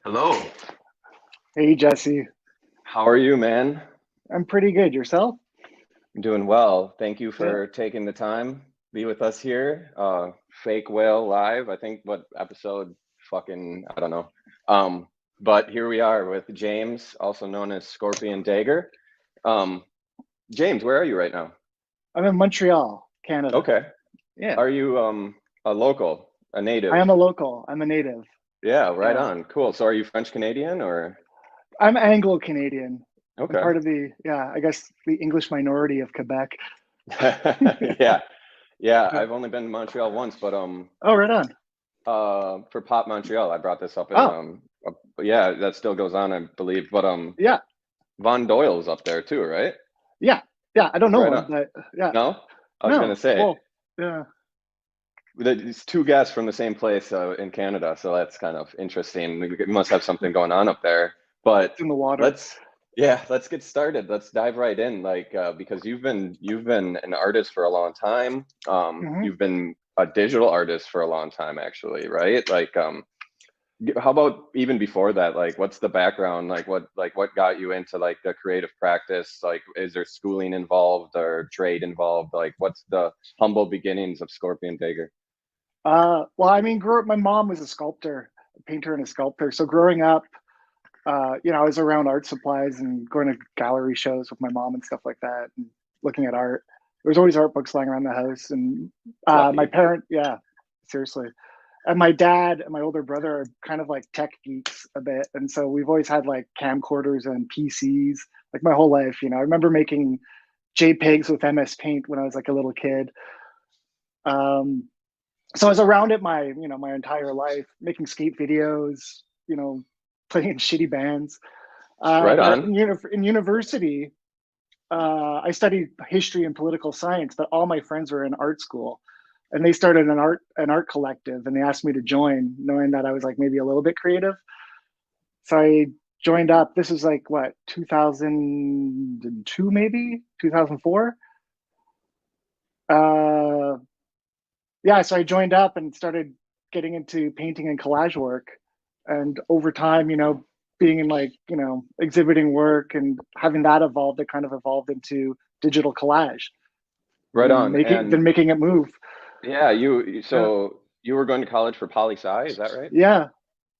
Hello. Hey Jesse, How are you, man? I'm pretty good. Yourself? I'm doing well. Thank you Yeah. for taking the time to be with us here. Fake Whale Live. I think what episode fucking I don't know. Um, but here we are with James, also known as Scorpion Dagger. Um, James, where are you right now? I'm in Montreal, Canada. Okay. Yeah. Are you a local, a I native? am a local. I'm a native. Yeah, right Yeah. on. Cool. So are you French Canadian or I'm Anglo-Canadian. I'm okay. part of I guess the English minority of Quebec. Yeah. Yeah, Yeah. I've only been to Montreal once, but Oh, right on. for Pop Montreal, I brought this up in Oh, yeah, that still goes on, I believe. But yeah. Von Doyle's up there too, right? Yeah. Yeah. I don't know Right him, on. but yeah. No? I was gonna No. say Well, yeah. there's two guys from the same place in Canada, so that's kind of interesting. We must have something going on up there. But It's in the water. let's yeah, let's get started. Let's dive right in, like because you've been an artist for a long time. Hmm. You've been a digital artist for a long time, actually, right? Like how about even before that? Like, what's the background? What got you into like the creative practice? Like, is there schooling involved or trade involved? Like, what's the humble beginnings of Scorpion Dagger? Well, I mean, my mom was a sculptor, a painter and a sculptor. So growing up, I was around art supplies and going to gallery shows with my mom and stuff like that, and looking at art. There was always art books lying around the house, and my Lucky. parent, yeah, seriously, and my dad and my older brother are kind of like tech geeks a bit, and so we've always had like camcorders and PCs, like my whole life. I remember making JPEGs with MS Paint when I was like a little kid. Um, so I was around it my entire life, making skate videos, you know, playing in shitty bands. Right But on. in university, I studied history and political science, but all my friends were in art school, and they started an art collective, and they asked me to join, knowing that I was like maybe a little bit creative. So I joined up. This was like what 2002, maybe 2004. Uh, yeah, so I joined up and started getting into painting and collage work, and over time, being in like exhibiting work and having that evolved, it kind of evolved into digital collage, and Right on. then And making it move. yeah, Yeah, so you were going to college for poli sci, is that right? yeah,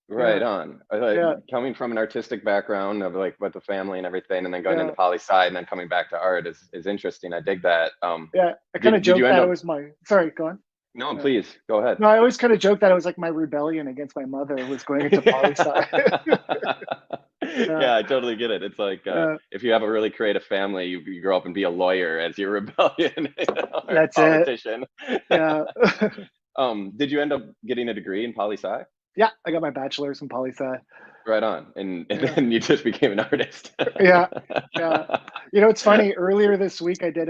Right yeah, on. yeah, Coming from an artistic background of like with the family and everything, and then going into yeah, poli sci and then coming back to art is interesting. I dig that. yeah. I kind of Did you joked end that it up? was my. Sorry, go on. No, Yeah. please go ahead. No, I always kind of joked that it was like my rebellion against my mother was going into poli sci. Yeah, Yeah, I totally get it. It's like yeah, if you have a really creative family, you grow up and be a lawyer as your rebellion, or a that's it. politician. Yeah, Did you end up getting a degree in poli sci? yeah. I got my bachelor's in poli sci. Right on, and Yeah. then you just became an artist. Yeah, yeah. It's funny. Earlier this week, I did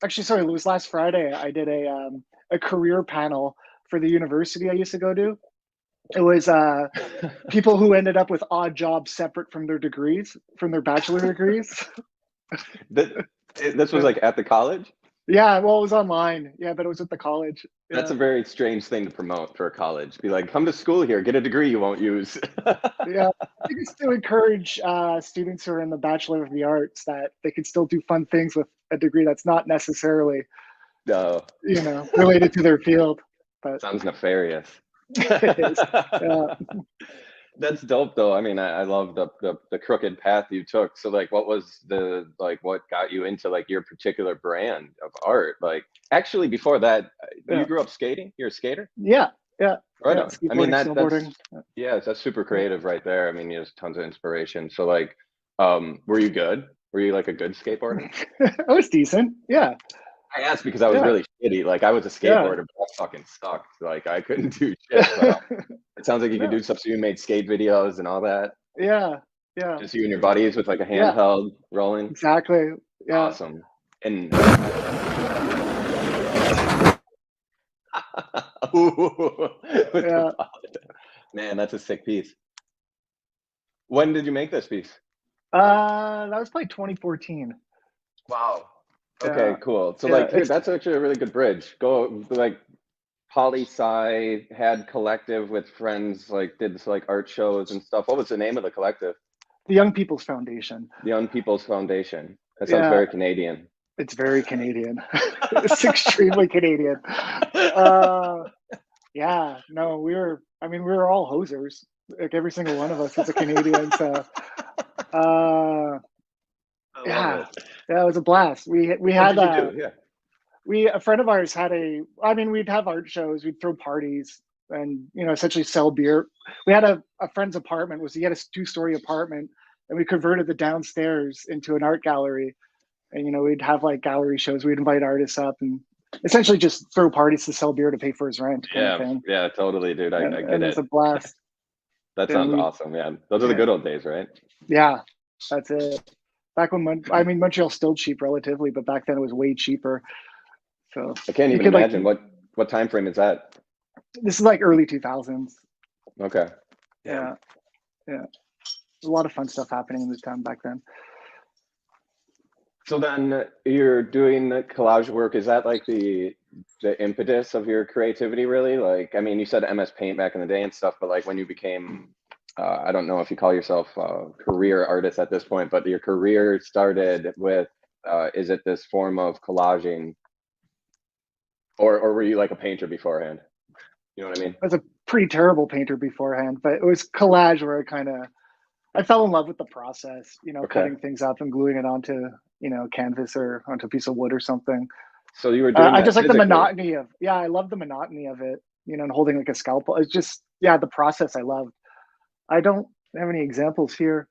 actually, sorry, it was last Friday. I did a career panel for the university I used to go to. It was people who ended up with odd jobs separate from their degrees, from their bachelor degrees. That this was Yeah, like at the college. yeah. Well, it was online. Yeah, but it was at the college. That's Yeah, a very strange thing to promote for a college. Be like, come to school here, get a degree you won't use. yeah. I think it's to encourage students who are in the Bachelor of the Arts that they can still do fun things with a degree that's not necessarily, No, related to their field. But sounds nefarious. it is. Yeah. That's dope though. I mean, I love the crooked path you took. So like what was the like what got you into like your particular brand of art? Like actually before that, you Yeah. grew up skating? You're a skater? Yeah. Yeah. Right Yeah. on. I mean Skateboarding, that's snowboarding. yeah, that's super Yeah. creative right there. I mean, there's tons of inspiration. So like were you good? Were you like a good skateboarder? That was decent. Yeah. I asked because I was Yeah. really shitty. Like I was a Yeah. skateboarder, but I fucking sucked. Like I couldn't do shit. But it sounds like you could No. do stuff. So you made skate videos and all that. Yeah. Yeah. Just you and your buddies with like a Yeah. handheld rolling. Exactly. Yeah. Awesome. And with the Yeah. pilot. Man, that's a sick piece. When did you make this piece? That was probably 2014. Wow. Okay, Yeah. cool. So Yeah. like here, that's actually a really good bridge. Go like poli-sci had collective with friends, like did this like art shows and stuff. What was the name of the collective? The Young People's Foundation. The Young People's Foundation. That sounds Yeah, very Canadian. it's very Canadian. It's extremely Canadian. Yeah, no, I mean, we were all hosers. Like every single one of us is a Canadian. So, uh, I love yeah, it. yeah, it was a blast. We What had did you do? Yeah. a friend of ours had I mean, we'd have art shows, we'd throw parties, and essentially sell beer. We had a friend's apartment. He had a 2-story apartment, and we converted the downstairs into an art gallery. And we'd have like gallery shows. We'd invite artists up and essentially just throw parties to sell beer to pay for his rent, kind of Yeah, thing. yeah, totally, dude. I get And it's it. a blast. That And sounds awesome. Yeah, those are the yeah, good old days, right? yeah, that's it. Back when I mean, Montreal's still cheap relatively, but back then it was way cheaper. So I can't you even could like, imagine what time frame is that. this is like early 2000s. Okay. Yeah, yeah. There's a lot of fun stuff happening in this town back then. So then you're doing the collage work. Is that like the impetus of your creativity, really? Like, I mean, you said MS Paint back in the day and stuff, but like when you became, I don't know if you call yourself a career artist at this point, but your career started with, is it this form of collaging, or were you like a painter beforehand? You know what I mean? I was a pretty terrible painter beforehand, but it was collage where I fell in love with the process, Okay. cutting things up and gluing it onto, canvas or onto a piece of wood or something. So you were doing I that just like the physically. monotony yeah, I love the monotony of it, and holding like a scalpel. It's just, yeah, the process I loved. I don't have any examples here,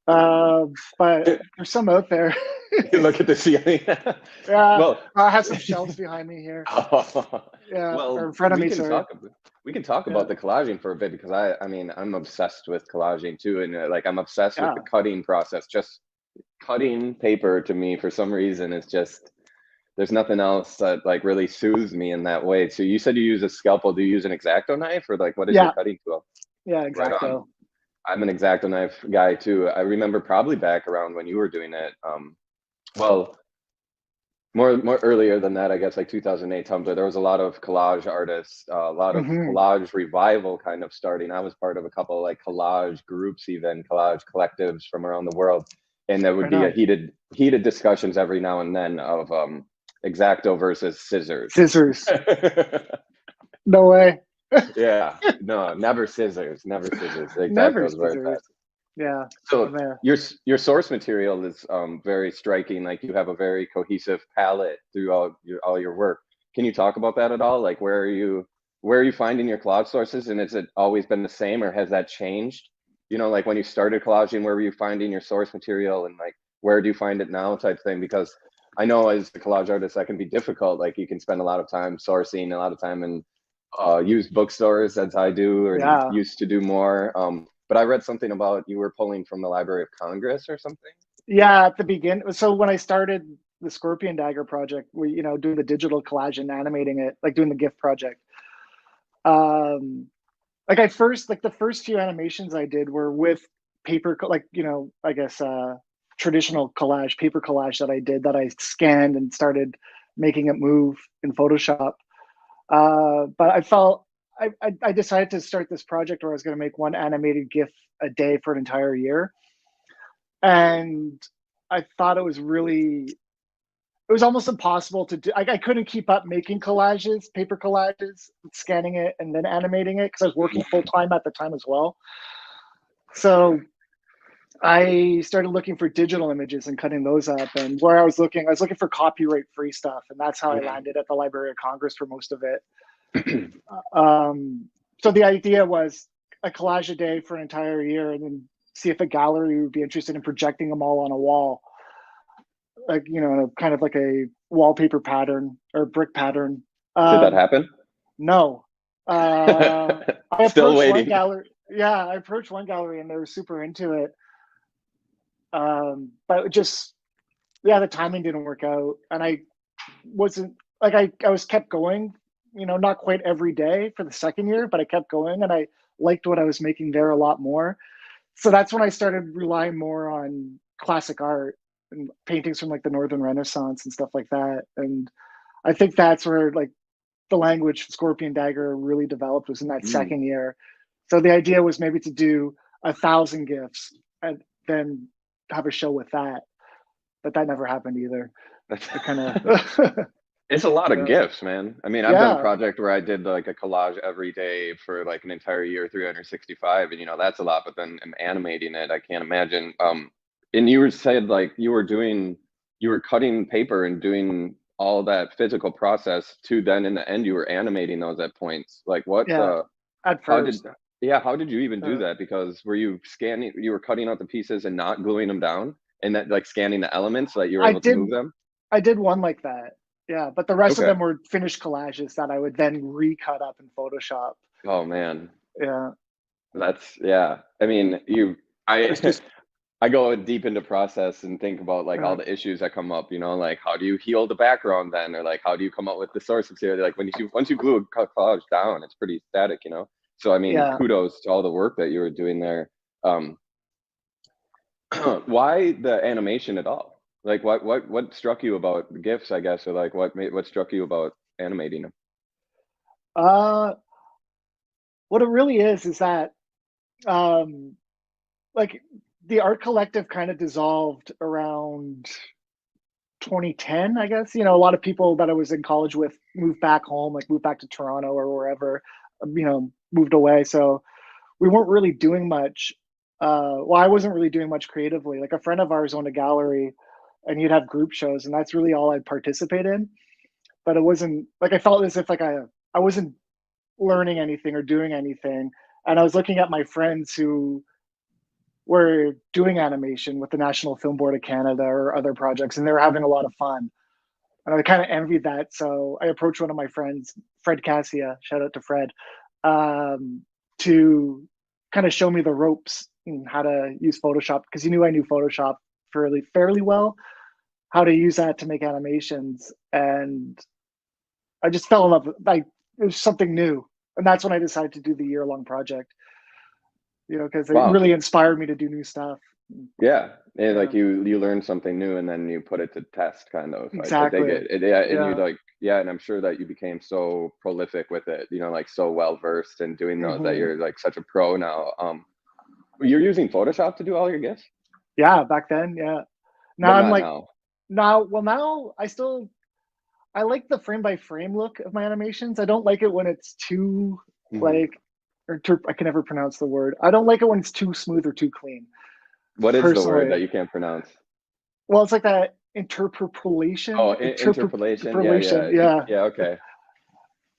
uh, but there's some out there. You look at the ceiling. Yeah, Well, I have some shelves behind me here. Yeah, or well, in front of me, sorry. we can talk Yeah, about the collaging for a bit because I mean, I'm obsessed with collaging too, and like I'm obsessed with yeah, the cutting process. Just cutting paper to me for some reason is just there's nothing else that like really soothes me in that way. So you said you use a scalpel. Do you use an X-Acto knife or like what is your yeah, cutting tool? yeah, Right on. exacto. I'm an X-Acto knife guy too. I remember probably back around when you were doing it. Well, more earlier than that, I guess, like 2008 Tumblr. There was a lot of collage artists, a lot of Hmm. collage revival kind of starting. I was part of a couple of like collage groups, even collage collectives from around the world, and there would Right be a on. heated discussions every now and then of X-Acto versus scissors. Scissors. No way. Yeah, no, never scissors, never scissors. Never X-Acto is where it's at. scissors. Yeah, I'm So there. your source material is very striking. Like you have a very cohesive palette through all your work. Can you talk about that at all? Like where are you finding your collage sources, and has it always been the same, or has that changed? You know, like when you started collaging, where were you finding your source material, and like where do you find it now, type thing? Because I know as a collage artist that can be difficult. Like you can spend a lot of time sourcing, a lot of time in used bookstores as I do and Yeah, used to do more. But I read something about you were pulling from the Library of Congress or something. yeah. At the beginning, so when I started the Scorpion Dagger project, we doing the digital collage and animating it, like doing the GIF project. Um, like the first few animations I did were with paper, like I guess traditional collage, paper collage that I did that I scanned and started making it move in Photoshop. But I decided to start this project where I was going to make one animated GIF a day for an entire year, and I thought it was almost impossible to do. I couldn't keep up making collages, paper collages, scanning it and then animating it because I was working full time at the time as well. So I started looking for digital images and cutting those up. And where I was looking for copyright free stuff, and that's how I landed at the Library of Congress for most of it. So the idea was a collage a day for an entire year, and then see if a gallery would be interested in projecting them all on a wall, like kind of like a wallpaper pattern or brick pattern. Did that Um, happen? no, I Still approached one waiting. gallery. Yeah, I approached one gallery and they were super into it. But it just, yeah, the timing didn't work out, and I wasn't like I was kept going. Not quite every day for the second year, but I kept going, and I liked what I was making there a lot more. So that's when I started relying more on classic art and paintings from like the Northern Renaissance and stuff like that. And I think that's where like the language Scorpion Dagger really developed was in that Mm. second year. So the idea was maybe to do 1,000 GIFs and then have a show with that, but that never happened either. It kind of It's a lot of yeah. gifts, man. I mean, I've done a Yeah. project where I did like a collage every day for like an entire year, 365, and that's a lot. But then I'm animating it. I can't imagine. And you were said like you were cutting paper and doing all that physical process to then in the end you were animating those at points. Like what Yeah. At how did first. how did you even do that? Because were you scanning, you were cutting out the pieces and not gluing them down, and that like scanning the elements so that you were able to move them? I did one like that. Yeah, but the rest of Okay. them were finished collages that I would then recut up in Photoshop. Oh man. Yeah. Yeah. I mean, I It's just I go deep into process and think about like all the issues that come up, like how do you heal the background then, or like how do you come up with the source material? Like once you glue a collage down, it's pretty static. So I mean, yeah. kudos to all the work that you were doing there. Why the animation at all? Like what struck you about the GIFs, I guess, or like what struck you about animating them? Uh what it really is that um like the art collective kind of dissolved around 2010, I guess. A lot of people that I was in college with moved back home, like moved back to Toronto or wherever, moved away. So we weren't really doing much. Well, I wasn't really doing much creatively. Like a friend of ours owned a gallery and you'd have group shows, and that's really all I'd participate in. But it wasn't like I felt as if like I wasn't learning anything or doing anything. And I was looking at my friends who were doing animation with the National Film Board of Canada or other projects, and they were having a lot of fun. And I kind of envied that. So I approached one of my friends, Fred Cassia, shout out to Fred, to kind of show me the ropes and how to use Photoshop, because he knew I knew Photoshop fairly well, how to use that to make animations. And I just fell in love. Like it was something new. And that's when I decided to do the year-long project, because it Wow. really inspired me to do new stuff. Yeah, and Yeah. like you learn something new and then you put it to test, kind of. I dig Exactly. it. Yeah, and you Yeah. like and I'm sure that you became so prolific with it. Like so well versed in doing those that hmm you're like such a pro now. You're using Photoshop to do all your gifts, Yeah. Back then. Yeah. Now but I'm not like, now. now I like the frame by frame look of my animations. I don't like it when it's too Mhm. like, I can never pronounce the word. I don't like it when it's too smooth or too clean. What is the word Personally, that you can't pronounce? well, it's like that interpolation. Oh, interpolation. Yeah, Interpolation. yeah, Yeah. yeah. Okay,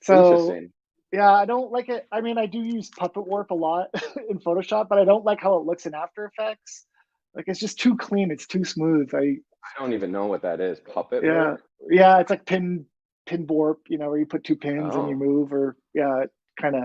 So interesting. yeah, I don't like it. I mean, I do use Puppet Warp a lot in Photoshop, but I don't like how it looks in After Effects. Like it's just too clean. It's too smooth. I don't even know what that is. Puppet Yeah, work? yeah. It's like pin warp. Where you put two pins and you Oh. move, or yeah, kind of.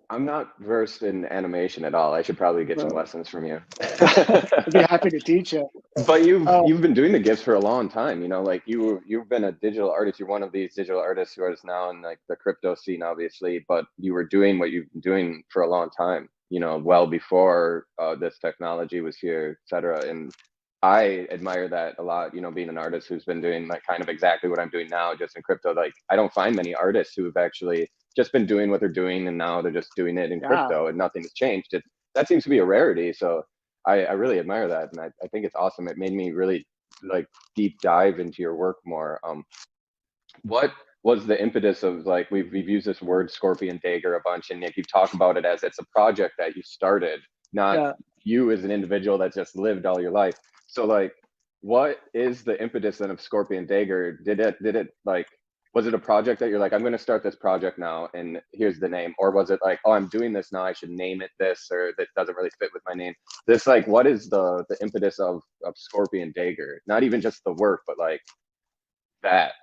I'm not versed in animation at all. I should probably get some So lessons from you. I'd be happy to teach you. But you've Oh, you've been doing the gifts for a long time, like you've been a digital artist. You're one of these digital artists who is now in like the crypto scene, obviously, but you were doing what you've been doing for a long time, well before this technology was here, et cetera. And I admire that a lot, being an artist who's been doing like kind of exactly what I'm doing now, just in crypto. Like I don't find many artists who have actually just been doing what they're doing and now they're just doing it in yeah, crypto and nothing's changed. That seems to be a rarity. So I really admire that, and I think it's awesome. It made me really like deep dive into your work more. What was the impetus of like we've used this word Scorpion Dagger a bunch, and Nick, you talk about it as it's a project that you started, not yeah. you as an individual that just lived all your life. So like, what is the impetus then of Scorpion Dagger? Did it like, was it a project that you're like, I'm going to start this project now and here's the name? Or was it like, oh, I'm doing this now, I should name it this, or that doesn't really fit with my name? This like, what is the impetus of Scorpion Dagger? Not even just the work, but like that.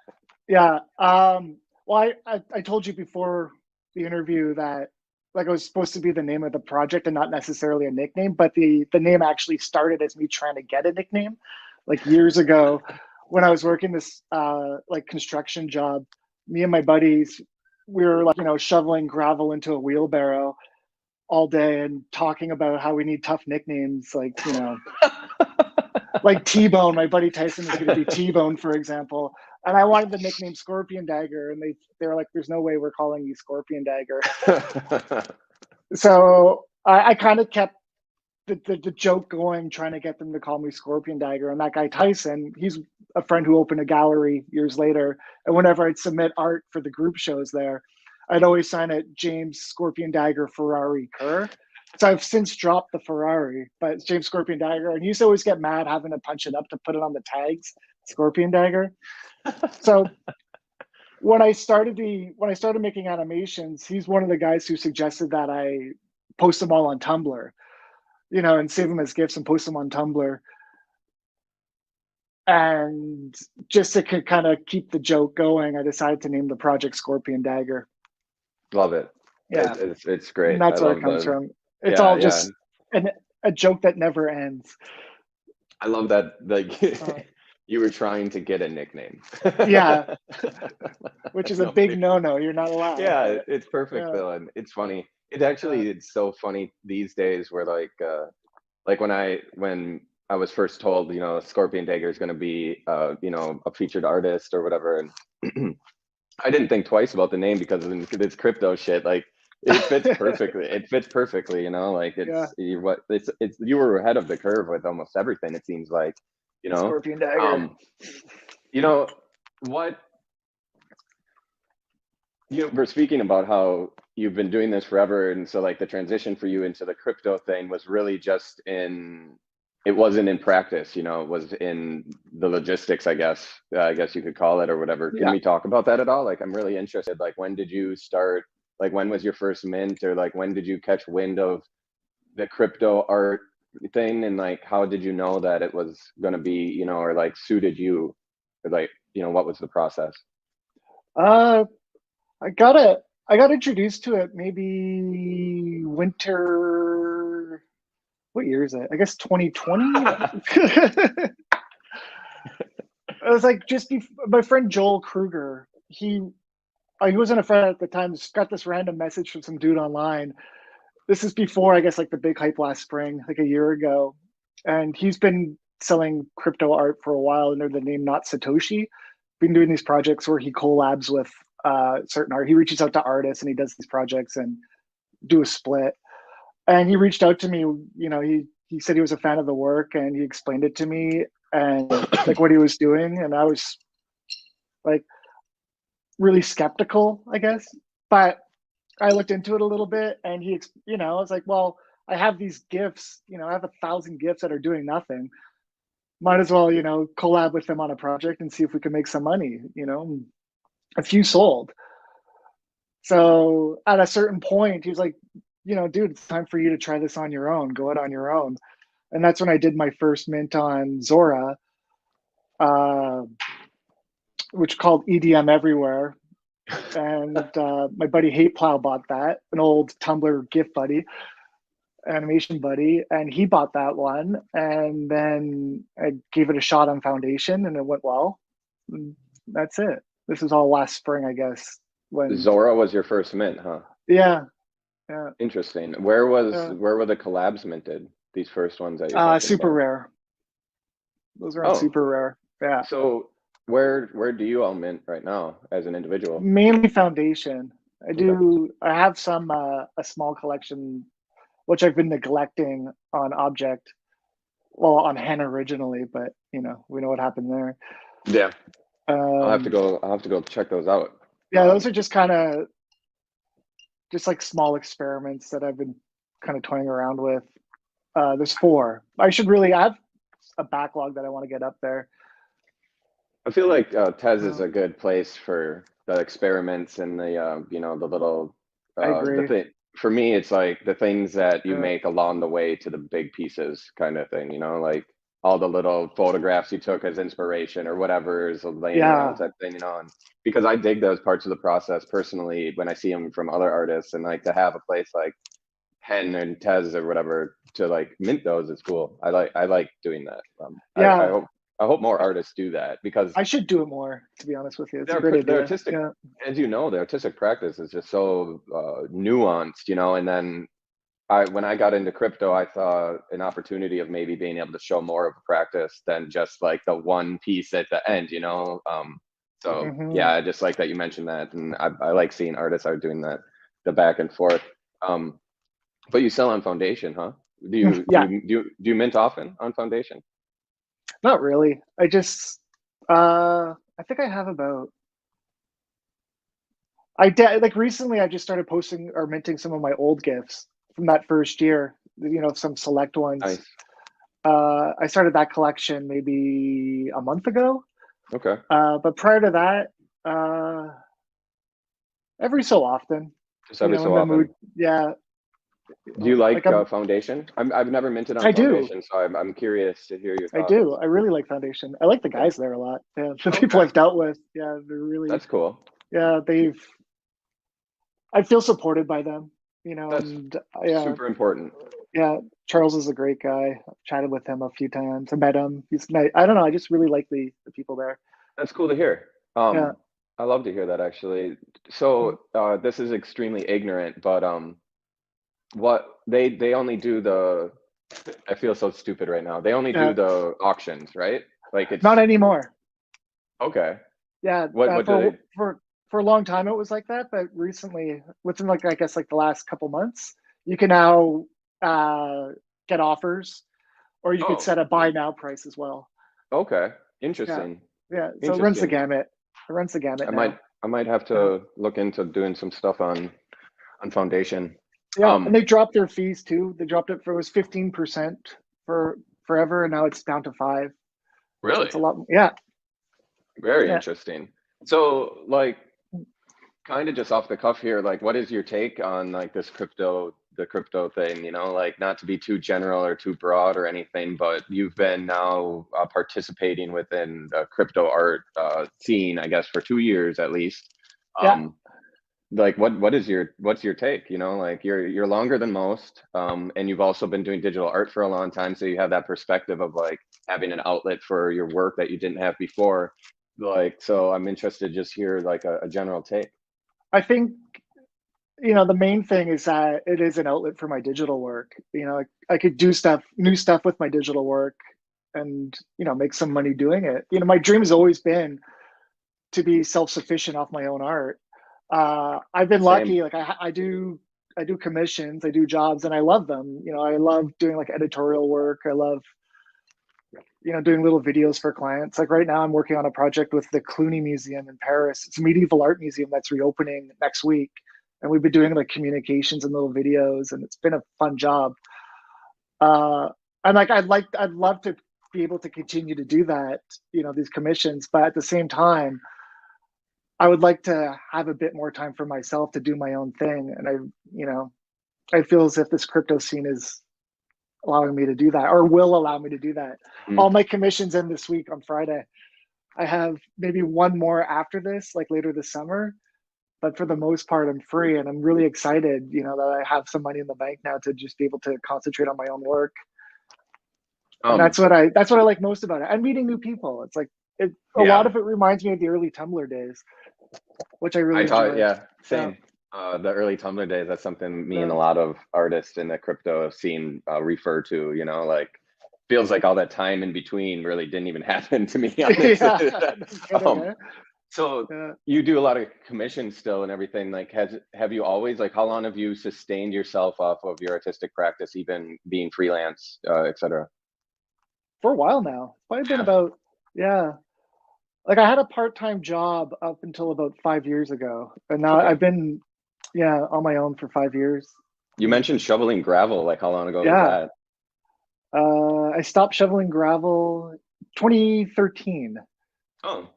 Yeah. Well, I told you before the interview that like it was supposed to be the name of the project and not necessarily a nickname, but the name actually started as me trying to get a nickname, like years ago, when I was working this like construction job. Me and my buddies, we were like shoveling gravel into a wheelbarrow all day and talking about how we need tough nicknames, like T-Bone. My buddy Tyson was going to be T-Bone, for example. And I wanted the nickname Scorpion Dagger, and they were like, "There's no way we're calling you Scorpion Dagger." So I kind of kept the joke going, trying to get them to call me Scorpion Dagger. And that guy Tyson, he's a friend who opened a gallery years later. And whenever I'd submit art for the group shows there, I'd always sign it James Scorpion Dagger Ferrari Kerr. So I've since dropped the Ferrari, but it's James Scorpion Dagger. And he used to always get mad having to punch it up to put it on the tags, Scorpion Dagger. So when I started making animations, he's one of the guys who suggested that I post them all on Tumblr, and save them as GIFs and post them on Tumblr. And just to kind of keep the joke going, I decided to name the project Scorpion Dagger. Love it. Yeah, it's great. and that's where it comes from. It's all just a joke that never ends. I love that. Like you were trying to get a nickname. Yeah, which is a big no-no. You're not allowed. Yeah, it's perfect though, and it's funny. It actually it's so funny these days where like when I was first told, Scorpion Dagger is going to be a featured artist or whatever, and I didn't think twice about the name because it's crypto shit. Like it fits perfectly. It fits perfectly, like you were ahead of the curve with almost everything, it seems like, Scorpion Dagger. What we're speaking about how you've been doing this forever, and so like the transition for you into the crypto thing was really just it wasn't in practice, it was in the logistics, I guess you could call it, or whatever. Can we talk about that at all? Like I'm really interested, like when did you start, like when was your first mint, or like when did you catch wind of the crypto art thing, and like how did you know that it was going to be, or like suited you, or like, what was the process? I got introduced to it maybe winter. What year is it? I guess 2020. It was like just my friend Joel Kruger. He wasn't a friend at the time. Just got this random message from some dude online. This is before, I guess, like the big hype last spring, like a year ago. And he's been selling crypto art for a while under the name Not Satoshi. Been doing these projects where he collabs with certain art. He reaches out to artists and he does these projects and do a split. And he reached out to me, he said he was a fan of the work, and he explained it to me and like what he was doing. And I was like really skeptical, I guess. But I looked into it a little bit, and I was like, well, I have these GIFs, I have 1,000 GIFs that are doing nothing. Might as well, collab with them on a project and see if we can make some money, a few sold. So at a certain point, he was like, dude, it's time for you to try this on your own. Go out on your own. And that's when I did my first mint on Zora, which called EDM Everywhere. And my buddy Hate Plow bought that, an old Tumblr GIF buddy, animation buddy, and he bought that one. And then I gave it a shot on Foundation, and it went well. And that's it. This was all last spring, I guess. When Zora was your first mint, huh? Yeah. Interesting. Where were the collabs minted? These first ones that you're super rare. Those are on super rare. Yeah. So where do you all mint right now as an individual? Mainly Foundation. I have some a small collection which I've been neglecting on Object. Well, on Hen originally, but we know what happened there. Yeah. I'll have to go check those out. Yeah, those are just kind of just like small experiments that I've been kind of toying around with. There's 4. I have a backlog that I want to get up there. I feel like Tez is a good place for the experiments and the the little I agree. For me, it's like the things that you make along the way to the big pieces kind of thing, like all the little photographs you took as inspiration or whatever is laying around that thing, and because I dig those parts of the process personally when I see them from other artists, and like to have a place like Hen and Tez or whatever to like mint those is cool. I like doing that. I hope more artists do that, because I should do it more, to be honest with you. It's a great idea. The artistic, as the artistic practice is just so nuanced, and then when I got into crypto, I saw an opportunity of maybe being able to show more of a practice than just like the one piece at the end, So yeah, Mhm. I just like that you mentioned that, and I like seeing artists are doing that, the back and forth. But you sell on Foundation, huh? Yeah, Do you mint often on Foundation? not really. I think I have about I did like recently I just started posting or minting some of my old gifts from that first year, some select ones. Nice. I started that collection maybe a month ago. Okay. But prior to that, uh, every so often, Just every in so the mood, often. yeah, Do you like like Foundation? I've never minted on I do. Foundation, so I'm curious to hear your I do. thoughts. I really like Foundation. I like the Yeah. guys there a lot. Yeah, the people Okay. I've dealt with. Yeah, they're really. That's cool. Yeah, I feel supported by them. That's And yeah, super important. yeah. Charles is a great guy. I've chatted with him a few times. I met him. He's nice. I don't know. I just really like the people there. That's cool to hear. Yeah. I love to hear that actually. Mm. So, this is extremely ignorant, but what they only do the I feel so stupid right now. They only do Yeah. the auctions, right? Like Not it's anymore. okay. Yeah. What do they? For a long time it was like that, but recently, within like I guess like the last couple months, you can now uh, get offers, or you could Oh, set a buy now price as well. okay. Yeah. Interesting. Yeah. So it runs the Interesting. gamut. It runs the gamut I might now. I might have Yeah. to look into doing some stuff on Foundation. Yeah. And Um, they dropped their fees too. They dropped it for it was 15% for forever, and now it's down to 5. So really? it's a lot. Yeah. Very Yeah. interesting. So, like, kind of just off the cuff here, like, what is your take on like the crypto thing? Like, not to be too general or too broad or anything, but you've been now participating within the crypto art scene, I guess, for 2 years at least. Yeah. Um, like, what's your take? Like, you're longer than most, and you've also been doing digital art for a long time, so you have that perspective of like having an outlet for your work that you didn't have before. Like, so I'm interested to just hear like a general take. I think the main thing is that it is an outlet for my digital work. I could do new stuff with my digital work, and make some money doing it. My dream has always been to be self-sufficient off my own art. I've been Same. lucky. Like I do commissions, I do jobs, and I love them. I love doing like editorial work. I love doing little videos for clients. Like right now, I'm working on a project with the Cluny Museum in Paris. It's a medieval art museum that's reopening next week, and we've been doing like communications and little videos, and it's been a fun job. And like I'd love to be able to continue to do that, these commissions, but at the same time, I would like to have a bit more time for myself to do my own thing. And I feel as if this crypto scene is allowing me to do that, or will allow me to do that. Mm. All my commissions end this week on Friday. I have maybe one more after this, like later this summer. But for the most part, I'm free, and I'm really excited, that I have some money in the bank now to just be able to concentrate on my own work. And Um, that's what I like most about it. And meeting new people. It's like a lot yeah, of it reminds me of the early Tumblr days, which I I really taught, enjoy. yeah, Yeah, same. The early Tumblr days, that's something me and yeah, a lot of artists in the crypto scene refer to, like feels like all that time in between really didn't even happen to me, honestly. yeah. No kidding, um, eh? so Yeah. you do a lot of commissions still and everything. Like, have you always, like, how long have you sustained yourself off of your artistic practice, even being freelance, etc.? For a while now. It's probably been Yeah. about, yeah. Like I had a part-time job up until about 5 years ago, and now Okay. I've been, yeah, on my own for 5 years. You Yeah. mentioned shoveling gravel. Like, how long ago was Yeah. that? I stopped shoveling gravel 2013. Oh,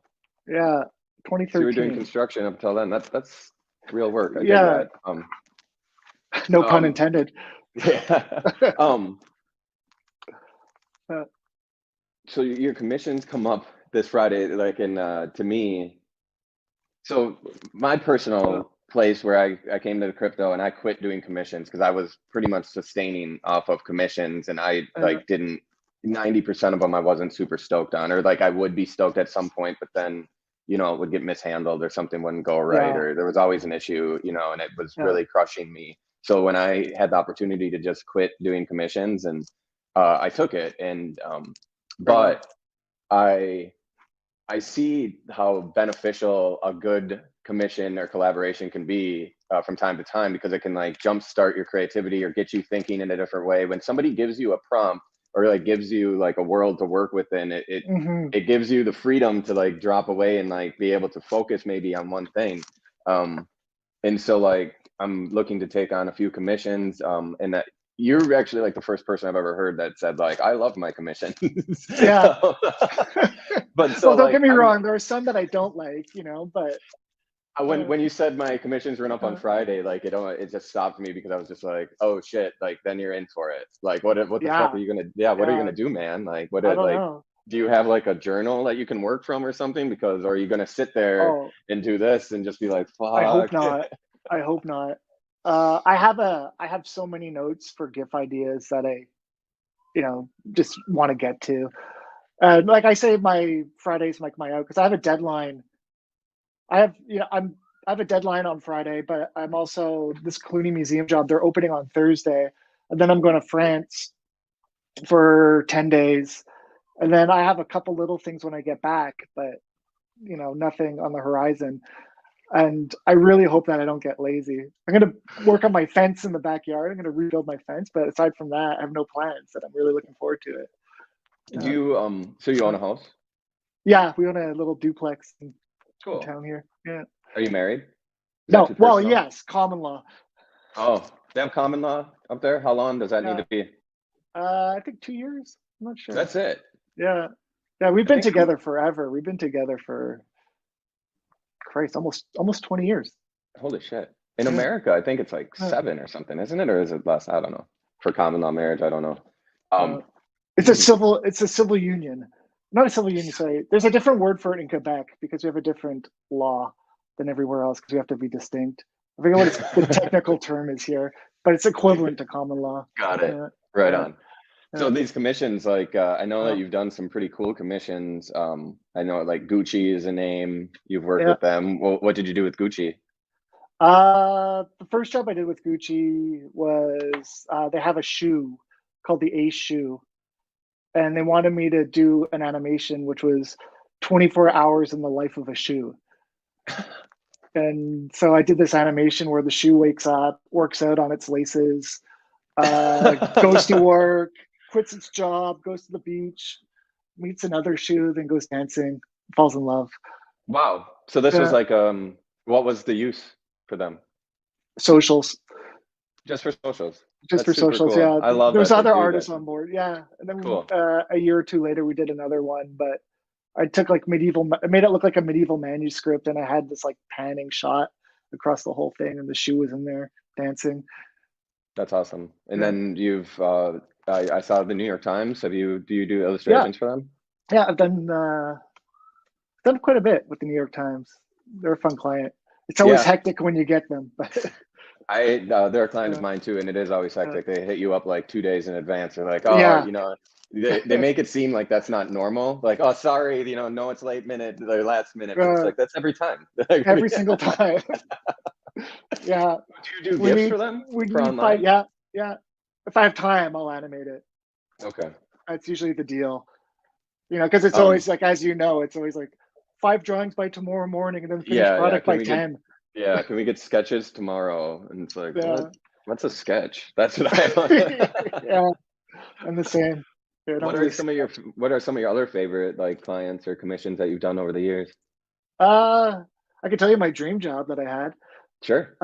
Yeah, so you were doing 2013. construction up until then. That's real work. I dig Yeah, that. no pun Um, intended. yeah. Um, Uh, so your commissions come up this Friday, like, in to me. So my uh, personal place where I came to the crypto and I quit doing commissions because I was pretty much sustaining off of commissions, and I uh, like didn't 90% of them I wasn't super stoked on, or like I would be stoked at some point, but then it would get mishandled or something wouldn't go right, yeah, or there was always an issue, and it was yeah, really crushing me. So when I had the opportunity to just quit doing commissions, and I took it, and right on. but I I see how beneficial a good commission or collaboration can be from time to time, because it can like jumpstart your creativity or get you thinking in a different way. When somebody gives you a prompt or like gives you like a world to work within, it gives you the freedom to like drop away and like be able to focus maybe on one thing. And so like I'm looking to take on a few commissions, and that you're actually like the first person I've ever heard that said like, I love my commission. Yeah. But so Well, don't like, get me wrong. There are some that I don't like, but when you said my commissions run up on Friday, like it just stopped me, because I was just like, oh shit, like then you're in for it. Like what the fuck yeah, are you gonna, yeah, what are you gonna do, man? Like I don't like, know. do you have like a journal that you can work from or something? Because, or are you gonna sit there Oh, and do this and just be like, I hope fuck? not. I hope not. I have so many notes for GIF ideas that I, just want to get to. Like I say, my Friday's like my out because I have a deadline. I have, I have a deadline on Friday, but I'm also this Clooney Museum job. They're opening on Thursday, and then I'm going to France for 10 days, and then I have a couple little things when I get back, but nothing on the horizon. And I really hope that I don't get lazy. I'm going to work on my fence in the backyard. I'm going to rebuild my fence, but aside from that, I have no plans. And I'm really looking forward to it. Do you so you own a house? Yeah, we own a little duplex in Cool. town here. Yeah. Are you married? Is that No, too well, personal? yes, common law. Oh, they have common law up there? How long does that need Yeah. to be? I think 2 years. I'm not sure. That's it. Yeah. Yeah, we've I been think together forever. We've been together for Christ, almost 20 years. holy shit. In Yeah. America, I think it's like Yeah. 7 or something, isn't it? Or is it less? I don't know. For common law marriage, I don't know. It's a civil union. Not a civil union, sorry. There's a different word for it in Quebec because we have a different law than everywhere else because we have to be distinct. I forget what the technical term is here, but it's equivalent to common law. Got it. Right on. So Yeah. these commissions, like I know that Uh, you've done some pretty cool commissions. I know like Gucci is a name. You've worked yeah. with them. Well, what did you do with Gucci? The first job I did with Gucci was they have a shoe called the Ace shoe, and they wanted me to do an animation which was 24 hours in the life of a shoe. And so I did this animation where the shoe wakes up, works out on its laces, goes to work, quits its job, goes to the beach, meets another shoe, then goes dancing, falls in love. Wow. So this was Yeah. like what was the use for them? Socials. Just for socials. Just That's for super socials, cool. yeah. I love There's that they other do artists that. on board, yeah. And then Cool. a year or two later, we did another one, but I took like I made it look like a medieval manuscript, and I had this like panning shot across the whole thing, and the shoe was in there dancing. That's awesome. And Yeah. then you've I saw the New York Times. Do you do Yeah, illustrations for them? yeah. I've done quite a bit with the New York Times. They're a fun client. It's always Yeah. hectic when you get them, but They're a client of yeah. mine too, and it is always Yeah. hectic. They hit you up like 2 days in advance. They're like, oh, Yeah. they make it seem like that's not normal. Like, oh, sorry, no, it's late minute, the last minute. But it's like that's every time. Every single time. Yeah. Do you do gifts for them for online? Yeah, yeah. If I have time, I'll animate it. Okay. That's usually the deal. Because it's Um, always like, as you know, it's always like 5 drawings by tomorrow morning and then finished yeah. product Can by we 10. Yeah, can we get sketches tomorrow? And it's like, Yeah. what's a sketch? That's what I want. Yeah. I'm the same. Yeah, What are some of your other favorite like clients or commissions that you've done over the years? I can tell you my dream job that I had. Sure.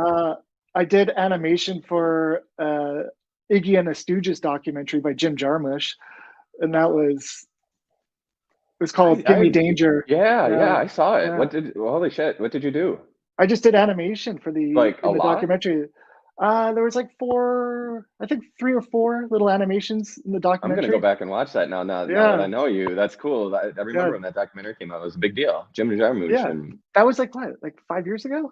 I did animation for Iggy and the Stooges documentary by Jim Jarmusch, and it was called Give Me Danger. Yeah, I saw it. Yeah. Holy shit, what did you do? I just did animation for Like a in the lot? documentary. There was like 3 or 4 little animations in the I'm gonna go documentary. back and watch that now that I Yeah, know you. That's cool. I yeah, remember when that documentary came out. It was a big deal. Jim Jarmusch yeah. and That was like what, like 5 years ago,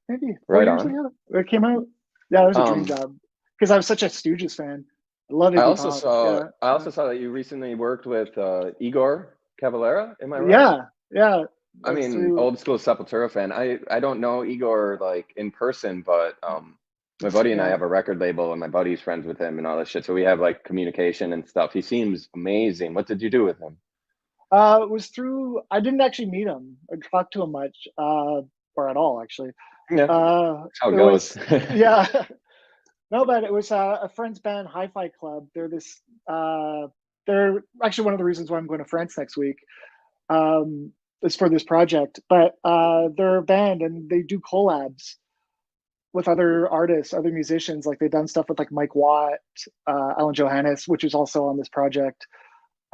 maybe 4 right years on. ago. It came out. Yeah, it was a dream Um, job because I was such a Stooges fan. I love Iggy Pop. Yeah, I also saw that you recently worked with Igor Cavalera. Am I right? yeah, yeah. I That was mean, through. old school Sepultura fan. I don't know Igor like in person, but my buddy and I Yeah, have a record label, and my buddy's friends with him and all this shit. So we have like communication and stuff. He seems amazing. What did you do with him? It was through. I didn't actually meet him or talk to him much, or at all actually. Yeah, that's how it It goes. was yeah. No, but it was a friend's band, Hi-Fi Club. They're this. They're actually one of the reasons why I'm going to France next week. Is for this project, but they're a band and they do collabs with other artists, other musicians. Like they've done stuff with like Mike Watt, Alan Johannes, which is also on this project.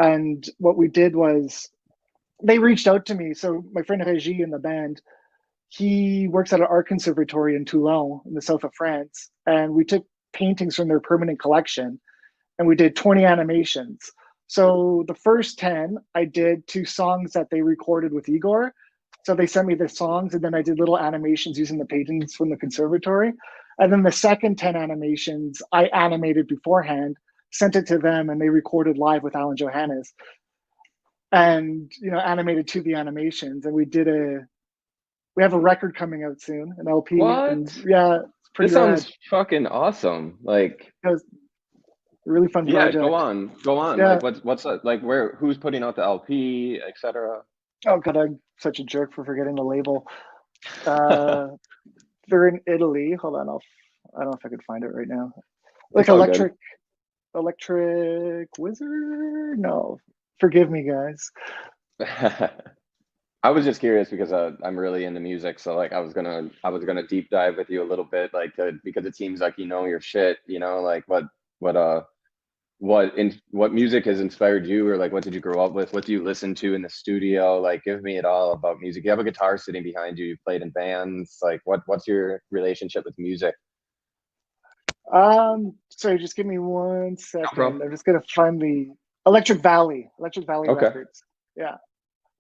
And what we did was they reached out to me. So my friend Regis in the band, he works at an art conservatory in Toulon in the south of France. And we took paintings from their permanent collection and we did 20 animations. So the first 10, I did 2 songs that they recorded with Igor. So they sent me the songs and then I did little animations using the paintings from the conservatory. And then the second 10 animations I animated beforehand, sent it to them and they recorded live with Alan Johannes and, animated to the animations. And we have a record coming out soon, an LP. And What? yeah, it's pretty This rad. sounds fucking awesome. Like, It was a really fun yeah, go project. on, go on. Yeah. Like, what's like, who's putting out the LP, etc. Oh god, I'm such a jerk for forgetting the label. Uh, they're in Italy. Hold on, I don't know if I could find it right now. Like It's all good. Electric Wizard? No, forgive me, guys. I was just curious because I'm really into music, so like I was gonna deep dive with you a little bit, like because it seems like you know your shit, like what what music has inspired you, or like what did you grow up with? What do you listen to in the studio? Like, give me it all about music. You have a guitar sitting behind you. You played in bands. Like, what's your relationship with music? Sorry, just give me one No second. problem. I'm just gonna find the Electric Valley Okay. Records. Yeah,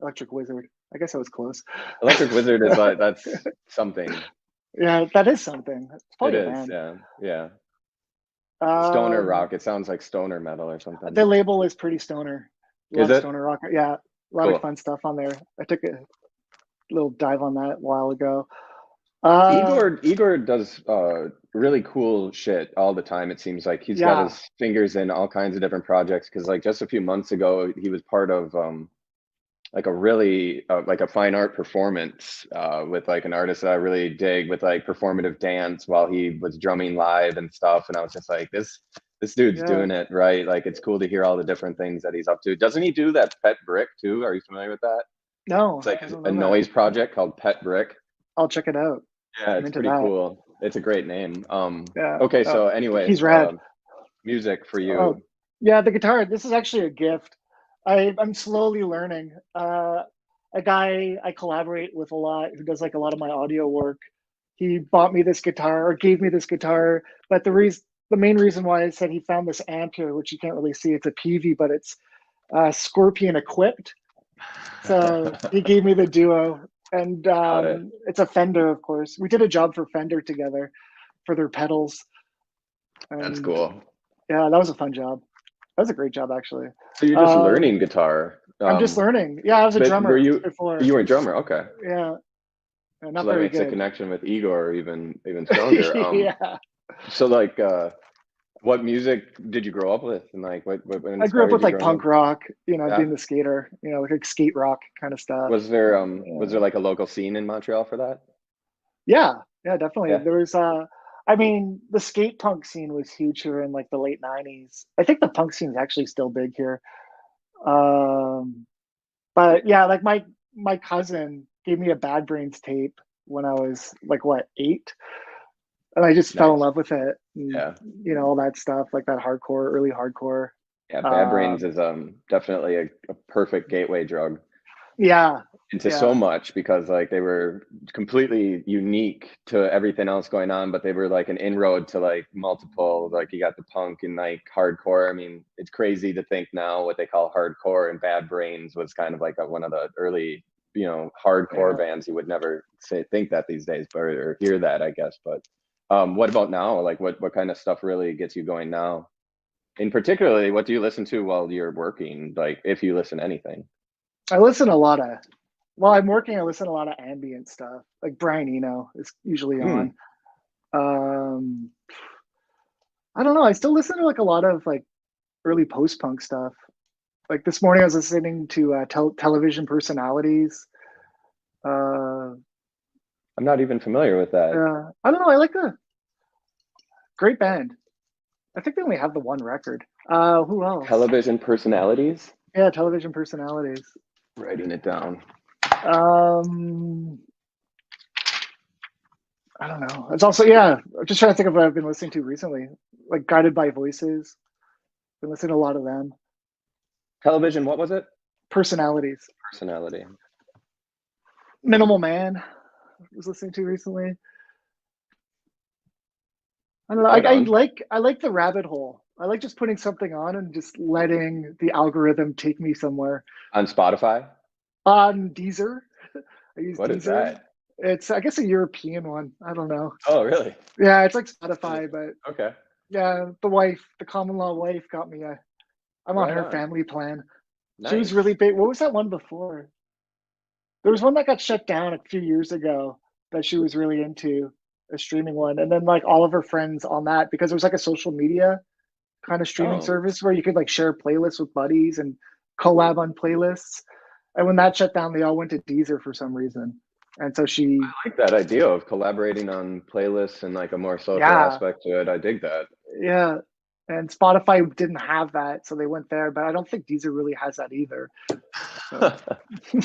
Electric Wizard. I guess I was close. Electric Wizard is like that's something. Yeah, that is something. It's It probably a is. band. Yeah. Yeah. Stoner Um, rock. It sounds like stoner metal or the something. label is pretty stoner. A Is lot of it? stoner rock. Yeah, a lot of Cool. fun stuff on there. I took a little dive on that a while ago. Igor does really cool shit all the time. It seems like he's got Yeah, his fingers in all kinds of different projects. Because like just a few months ago, he was part of like a really like a fine art performance with like an artist that I really dig with like performative dance while he was drumming live and stuff. And I was just like, this dude's yeah. doing it right. Like it's cool to hear all the different things that he's up to. Doesn't he do that Pet Brick too? Are you familiar with that? It's No, like I don't a know that. noise project called Pet Brick. I'll check it out. Yeah, I'm it's into pretty that. cool. It's a great name. Yeah. Okay, so anyways, He's rad. music for Oh, you. yeah. The guitar. This is actually a gift. I'm slowly learning. A guy I collaborate with a lot who does like a lot of my audio work. He bought me this guitar or gave me this guitar. But the main reason why I said he found this amp here, which you can't really see, it's a PV, but it's Scorpion equipped. So he gave me the Duo, and Got it. it's a Fender, of course. We did a job for Fender together for their pedals, That's and cool. yeah, that was a fun job. That was a great job, actually. So you're just Um, learning guitar. I'm just learning. Yeah, I was a But were drummer you before. you were a drummer? Okay. Yeah, So not that very makes the good. connection with Igor even stronger. Yeah, So like what music did you grow up with, and like what I grew up inspired with you like growing up? punk rock. Yeah. Being the skater. Like skate rock kind of stuff. Was there like a local scene in Montreal for that? Yeah, yeah, definitely. Yeah. There was I mean, the skate punk scene was huge here in like the late 90s. I think the punk scene is actually still big here. Um but yeah, like my cousin gave me a Bad Brains tape when I was like what, 8? And I just fell in Nice. love with it and Yeah. all that stuff, like that hardcore, early hardcore. Yeah, Bad Brains Um is definitely a perfect gateway drug yeah, into so yeah, much because like they were completely unique to everything else going on, but they were like an inroad to like multiple, like you got the punk and like hardcore. I mean, it's crazy to think now what they call hardcore, and Bad Brains was kind of like one of the early, hardcore yeah. bands. You would never think that these days, but or hear that, I guess. But what about now? Like what kind of stuff really gets you going now? And particularly, what do you listen to while you're working? Like if you listen to anything. I listen a lot of while I'm working, I listen to a lot of ambient stuff. Like Brian Eno is usually Hmm. on. Um I don't know. I still listen to like a lot of like early post punk stuff. Like this morning, I was listening to television personalities. I'm not even familiar with that. I don't know. I like a great band. I think they only have the one record. Who else? Television personalities? Yeah, television personalities. Writing it down. I don't know. It's also, yeah, I'm just trying to think of what I've been listening to recently. Like Guided by Voices. Been listening to a lot of them. Television, what was it? Personalities. Personality. Minimal Man I was listening to recently. I don't know. I like the rabbit hole. I like just putting something on and just letting the algorithm take me somewhere. On Spotify? On Deezer. I use What Deezer. is that? It's, I guess, a European one. I don't know. Oh, really? Yeah, it's like Spotify, but okay. Yeah, the common law wife got me I'm on her family plan. Nice. She was really big. What was that one before? There was one that got shut down a few years ago that she was really into, a streaming one. And then like all of her friends on that, because it was like a social media kind of streaming service where you could like share playlists with buddies and collab on playlists. And when that shut down, they all went to Deezer for some reason. And so she I like that idea of collaborating on playlists and like a more social aspect to it. I dig that. Yeah. And Spotify didn't have that, so they went there. But I don't think Deezer really has that either. So.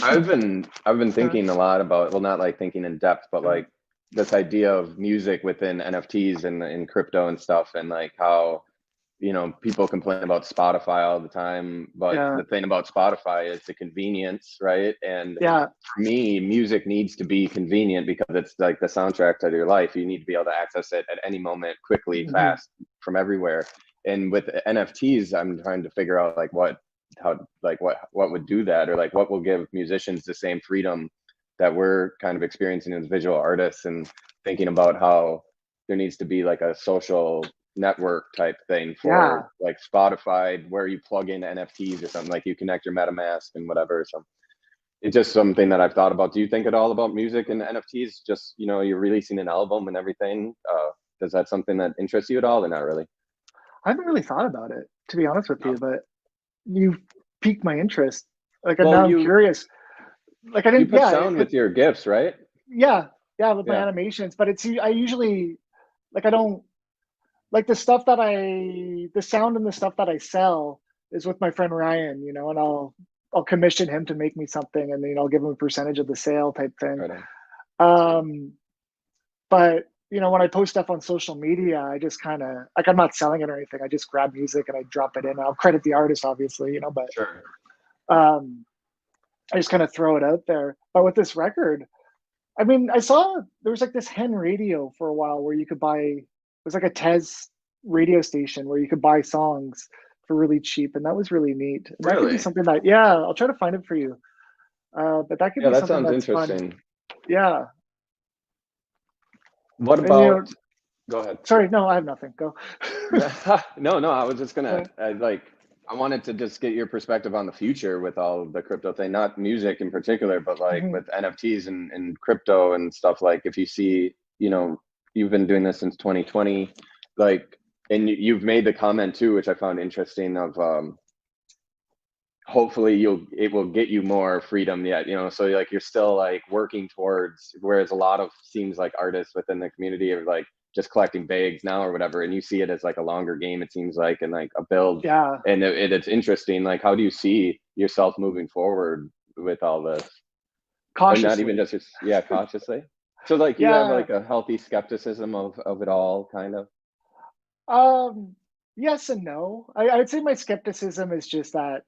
I've been thinking a lot about, well, not like thinking in depth, but like this idea of music within NFTs and in crypto and stuff, and like how, you know, people complain about Spotify all the time, but the thing about Spotify is the convenience, right? And for me, music needs to be convenient because it's like the soundtrack to your life. You need to be able to access it at any moment, quickly, fast, from everywhere. And with NFTs, I'm trying to figure out like what would do that, or like what will give musicians the same freedom that we're kind of experiencing as visual artists, and thinking about how there needs to be like a social network type thing for like Spotify, where you plug in NFTs or something, like you connect your MetaMask and whatever. So it's just something that I've thought about. Do you think at all about music and NFTs? Just, you know, you're releasing an album and everything. Does that something that interests you at all, or not really? I haven't really thought about it, to be honest with you, but you piqued my interest. Like, well, now I'm curious. Like, I didn't. You put sound with your GIFs, right? Yeah, with my animations. But I usually, like, I don't like the sound and the stuff that I sell is with my friend Ryan, you know, and I'll commission him to make me something, and then I'll give him a percentage of the sale type thing. Right. But you know, when I post stuff on social media, I just kind of like, I'm not selling it or anything. I just grab music and I drop it in. I'll credit the artist, obviously, you know, but I just kind of throw it out there. But with this record, I mean, I saw there was like this hen radio for a while where you could buy, it was like a Tez radio station where you could buy songs for really cheap, and that was really neat. And that could be something that, I'll try to find it for you. But that could be that something sounds that's interesting. fun. Yeah. What about? You know, go ahead. Sorry, no, I have nothing. Go. No, I was just gonna I wanted to just get your perspective on the future with all of the crypto thing, not music in particular, but like with NFTs and crypto and stuff. Like, if you see, you know, you've been doing this since 2020, like, and you've made the comment too, which I found interesting, of hopefully it will get you more freedom yet, you know, so like you're still like working towards, whereas a lot of seems like artists within the community are like just collecting bags now or whatever, and you see it as like a longer game, it seems like, and like a build. And it's interesting, like, how do you see yourself moving forward with all this? Cautiously. Or not even just cautiously. So like you have like a healthy skepticism of it all, kind of? Yes and no. I would say my skepticism is just that,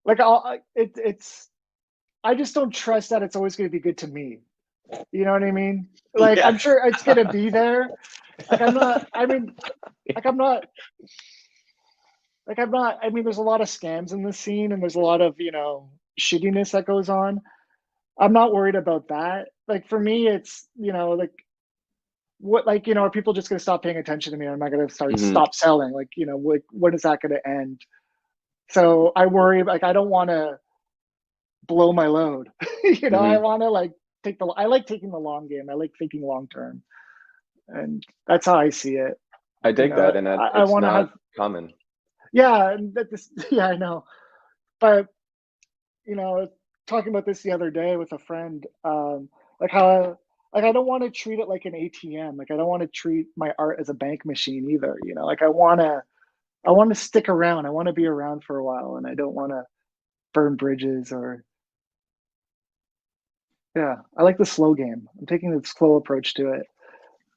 like, I just don't trust that it's always going to be good to me. You know what I mean? Like, I'm sure it's going to be there. Like, I mean, there's a lot of scams in the scene, and there's a lot of, you know, shittiness that goes on. I'm not worried about that. Like, for me, it's, you know, like, what, like, you know, are people just going to stop paying attention to me? Or am I going to stop selling? Like, you know, when is that going to end? So I worry, like, I don't want to blow my load. You know, I want to like I like taking the long game. I like thinking long term, and that's how I see it. I dig that, and I want to have common. Yeah, and that this yeah, I know. But, you know, talking about this the other day with a friend, like how like I don't want to treat it like an ATM. Like I don't want to treat my art as a bank machine either, you know. Like I want to stick around. I want to be around for a while and I don't want to burn bridges or yeah, I like the slow game. I'm taking the slow approach to it.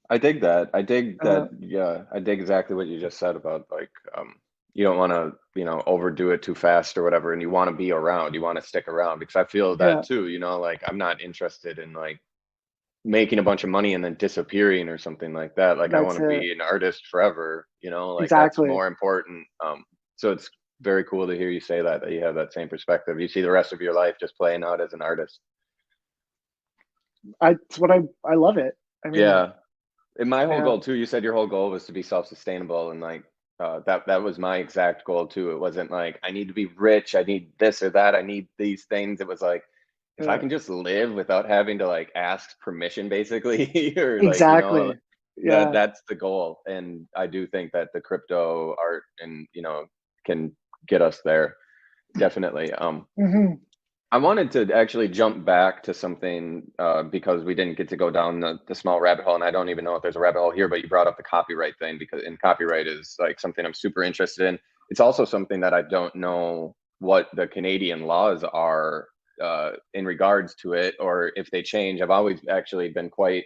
I dig that. I dig Uh, that. Yeah, I dig exactly what you just said about like you don't want to, overdo it too fast or whatever, and you want to be around. You want to stick around because I feel yeah, that too. Like I'm not interested in like making a bunch of money and then disappearing or something like that. Like I want that's to it. be an artist forever. Like that's Exactly. more important. So it's very cool to hear you say that you have that same perspective. You see the rest of your life just playing out as an artist. It's what I love it. I mean, Yeah. And my whole yeah, goal too, you said your whole goal was to be self-sustainable and like that was my exact goal too. It wasn't like I need to be rich, I need this or that, I need these things. It was like if I yeah, can just live without having to like ask permission basically or like, exactly. that Yeah. that's the goal. And I do think that the crypto art and can get us there. Definitely. Hmm. I wanted to actually jump back to something because we didn't get to go down the small rabbit hole, and I don't even know if there's a rabbit hole here. But you brought up the copyright thing because, and copyright is like something I'm super interested in. It's also something that I don't know what the Canadian laws are in regards to it, or if they change. I've always actually been quite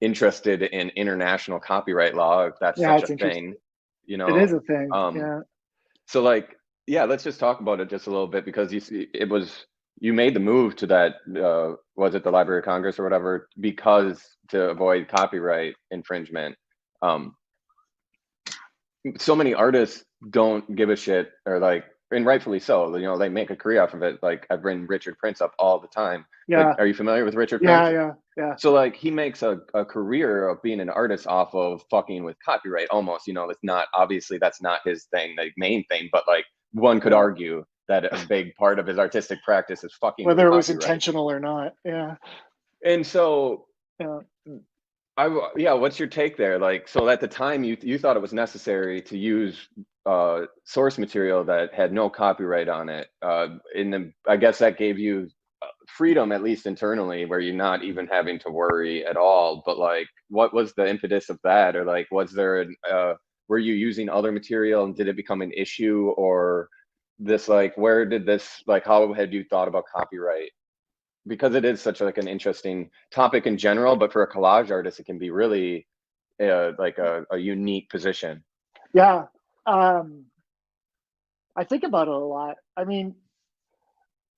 interested in international copyright law, if that's Yeah, such it's a thing. interesting. You It know, is a thing. um, Yeah. so like, yeah, let's just talk about it just a little bit because you see, you made the move to that was it the Library of Congress or whatever because to avoid copyright infringement. Um, so many artists don't give a shit or like, and rightfully so. They make a career off of it. Like I've written Richard Prince up all the time. Like, Yeah. are you familiar with Richard Yeah. Prince? Yeah. Yeah. So like he makes a career of being an artist off of fucking with copyright almost, it's not obviously that's not his thing, the main thing, but like one could Yeah. argue that a big part of his artistic practice is fucking with Whether it was copyright. intentional or not. Yeah. And so Yeah. yeah, what's your take there? Like, so at the time you thought it was necessary to use source material that had no copyright on it. I guess that gave you freedom, at least internally, where you're not even having to worry at all. But like, what was the impetus of that? Or like, was there were you using other material and did it become an issue? Or this like, where did this like, how had you thought about copyright? Because it is such like an interesting topic in general, but for a collage artist, it can be really like a unique position. Yeah. Um, I think about it a lot. I mean,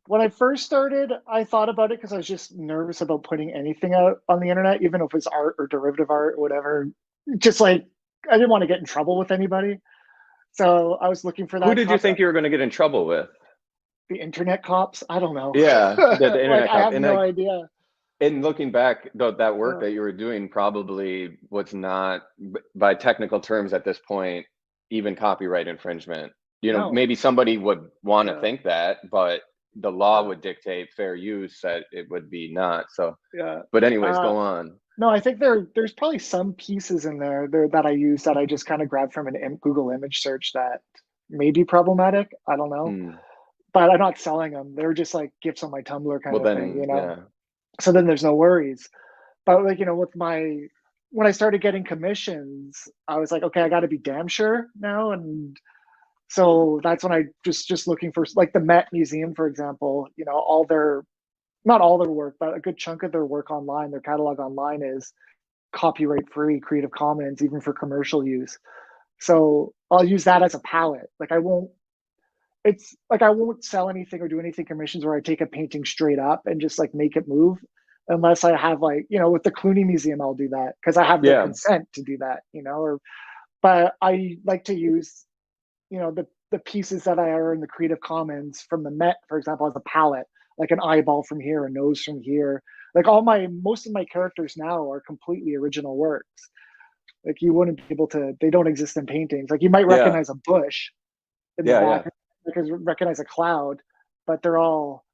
when I first started, I thought about it because I was just nervous about putting anything out on the internet, even if it was art or derivative art or whatever. Just like I didn't want to get in trouble with anybody. So I was looking for Who that did you think you were going to get in trouble with? the internet cops. I don't know. Yeah, the Like internet I cop. have And no like, idea. and looking back, though, that work Uh, that you were doing probably was not, by technical terms at this point, even copyright infringement. no. Maybe somebody would want to Yeah. think that, but the law Yeah. would dictate fair use that it would be not. So, Yeah. but anyways, Uh, go on. no, I think there's probably some pieces in there that I use that I just kind of grabbed from an Google image search that may be problematic. I don't know, Hmm. but I'm not selling them. They're just like gifts on my Tumblr kind Well, of thing, then, yeah, So then there's no worries. But like with my when I started getting commissions, I was like, okay, I got to be damn sure now, and so that's when I just looking for like the Met Museum, for example. All their not all their work, but a good chunk of their work online, their catalog online is copyright free, Creative Commons, even for commercial use. So I'll use that as a palette. Like I won't. It's like I won't sell anything or do anything commissions where I take a painting straight up and just like make it move, unless I have like with the Clooney Museum I'll do that because I have their yeah, consent to do that. Or but I like to use the pieces that I are in the Creative Commons from the Met, for example, as a palette, like an eyeball from here, a nose from here. Like most of my characters now are completely original works. Like you wouldn't be able to, they don't exist in paintings. Like you might yeah, recognize a bush in the yeah, back, yeah. because recognize a cloud, but they're all,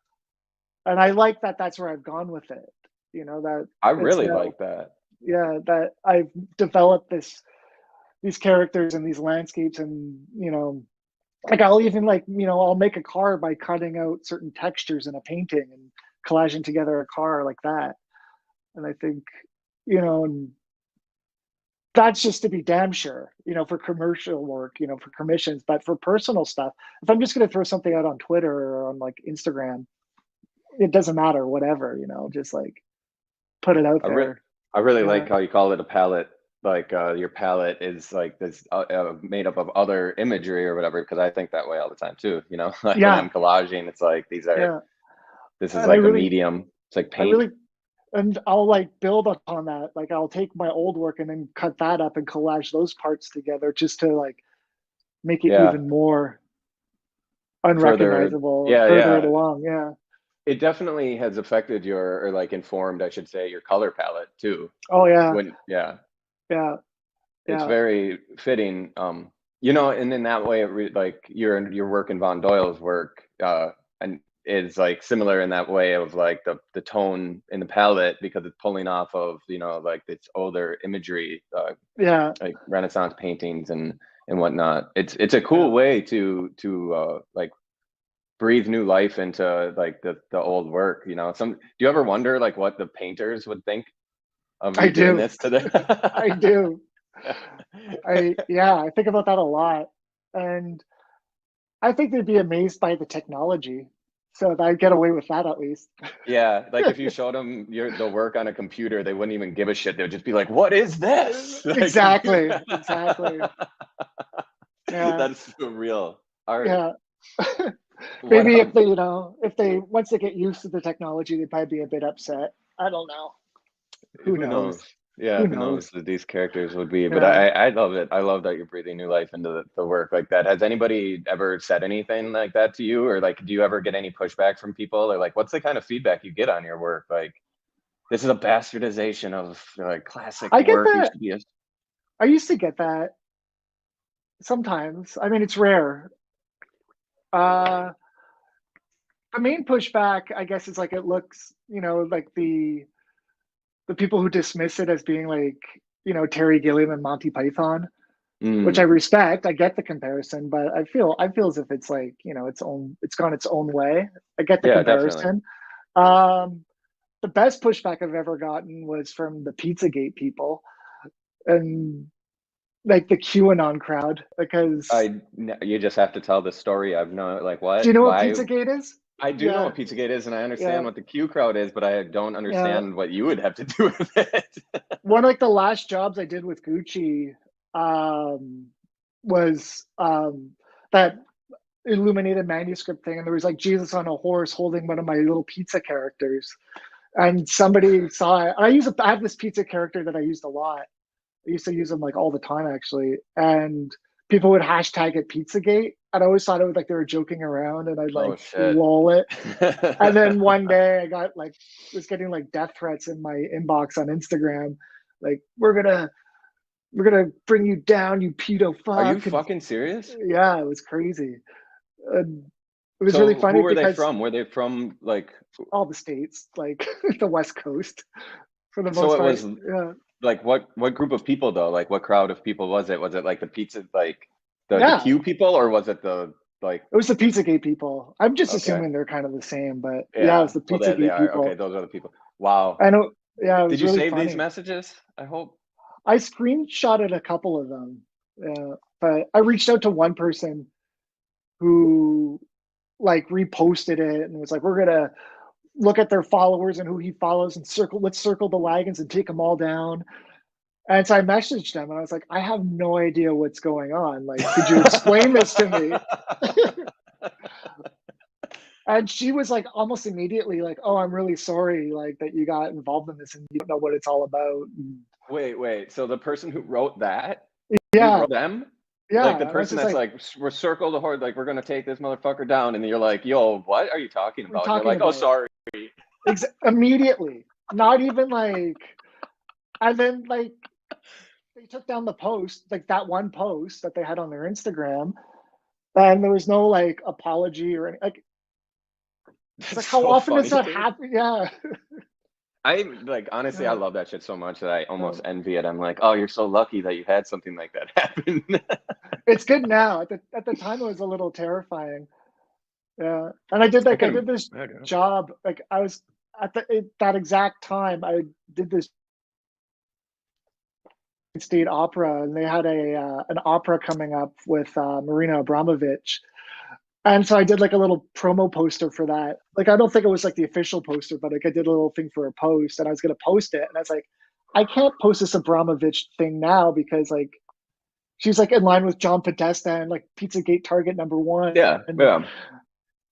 and I like that that's where I've gone with it. That I it's really now, like that. yeah, that I've developed these characters and these landscapes and like I'll even like, you know, I'll make a car by cutting out certain textures in a painting and collaging together a car like that. And I think, you know, and that's just to be damn sure, you know, for commercial work, you know, for commissions. But for personal stuff, if I'm just going to throw something out on Twitter or on like Instagram, it doesn't matter, whatever, you know, just like put it out I re there. I really Yeah. like how you call it a palette. Like your palette is like this made up of other imagery or whatever, because I think that way all the time too. You know, like when I'm Yeah. collaging, it's like Yeah. this is And I like a really, medium. It's like I paint. really, and I'll like build upon that. Like I'll take my old work and then cut that up and collage those parts together just to like make it Yeah, even more further. unrecognizable Yeah, further it yeah. along. Yeah. It definitely has affected your, or like informed, I should say, your color palette too. Oh yeah. When, yeah, Yeah. it's Yeah. very fitting. You know, and in that way, like your work and Von Doyle's work, and is like similar in that way of like the tone in the palette, because it's pulling off of, you know, like this older imagery, Yeah. like Renaissance paintings and whatnot. It's a Yeah. cool way to like breathe new life into like the old work. You know, do you ever wonder like what the painters would think of I you doing do. this today? I do. Yeah, I think about that a lot. And I think they'd be amazed by the technology. So that I'd get away with that at least. Yeah, like if you showed them the work on a computer, they wouldn't even give a shit. They would just be like, "What is this?" Like, Exactly. Exactly. Yeah. that's surreal art. Yeah. What Maybe if they, you know, if they once they get used to the technology, they'd probably be a bit upset. I don't know. Who Who knows? knows? Yeah, Who who knows knows? what these characters would be? But Yeah. I love it. I love that you're breathing new life into the work like that. Has anybody ever said anything like that to you, or like, do you ever get any pushback from people, or like, what's the kind of feedback you get on your work? Like, this is a bastardization of like classic I get work. You that. should be a I used to get that sometimes. I mean, it's rare. Uh the main pushback, I guess, is like it looks, you know, like the people who dismiss it as being like, you know, Terry Gilliam and Monty Python, which I mm, respect. I get the comparison, but I feel as if it's like, you know, it's gone its own way. I get the yeah, definitely. comparison. Um, the best pushback I've ever gotten was from the PizzaGate people and like the QAnon crowd because You just have to tell the story. I've known like do what you know what why PizzaGate is? I do know Yeah, what Pizzagate is, and I yeah, understand what the Q crowd is, but I don't yeah. understand what you would have to do with it. One of like the last jobs I did with Gucci um, was that illuminated manuscript thing, and there was like Jesus on a horse holding one of my little pizza characters, and somebody saw it. I have this pizza character that I used a lot. I used to use them like all the time actually, and people would hashtag it Pizzagate, and I always thought it was like they were joking around, and I'd like Oh shit. lol it. And then one day I got like was getting like death threats in my inbox on Instagram, like we're gonna bring you down, you pedo Are you fuck. And fucking serious? yeah, it was crazy. And it was really So who funny were they because from? Were they from like, all the states, like the West Coast, for the so most it part. was Yeah, like what group of people though? Like what crowd of people was it? Was it like the pizza, like the yeah. Q people, or was it the like, It was the Pizzagate people. I'm just okay. assuming they're kind of the same, but yeah, it was Yeah. the Well, they Pizzagate are. Okay, people. those are the people. Wow. I know. Yeah, it Did was you really save these funny. messages? I hope. I screenshotted a couple of them, but I reached out to one person who like reposted it and was like, "We're gonna look at their followers and who he follows and let's circle the wagons and take them all down." And so I messaged them and I was like, "I have no idea what's going on. Like, could you explain this to me?" And she was like almost immediately like, "Oh, I'm really sorry like that you got involved in this and you don't know what it's all about." And Wait. So the person who wrote that, you yeah, wrote them? Like the yeah. And I was person just that's like, like, we're circled the horde, like we're gonna take this motherfucker down, and then you're like, yo, what are you talking "What are you about? And you're talking like, oh, about?" sorry. Immediately. Not even like and then like they took down the post, like that one post that they had on their Instagram, and there was no like apology or any, like it's That's like how so often does funny, that dude. happen? Yeah. I like honestly, I Yeah. love that shit so much that I Yeah. almost envy it. I'm like, oh, you're so lucky that you had something like that happen. It's good now. At the time, it was a little terrifying. Yeah, and I did this I don't know. job. Like I was at that exact time, I did this state opera, and they had a an opera coming up with Marina Abramovich. And so I did like a little promo poster for that. Like I don't think it was like the official poster, but like I did a little thing for a post, and I was gonna post it, and I was like, I can't post this Abramovich thing now because like she's like in line with John Podesta and like Pizzagate target #1, Yeah, and yeah,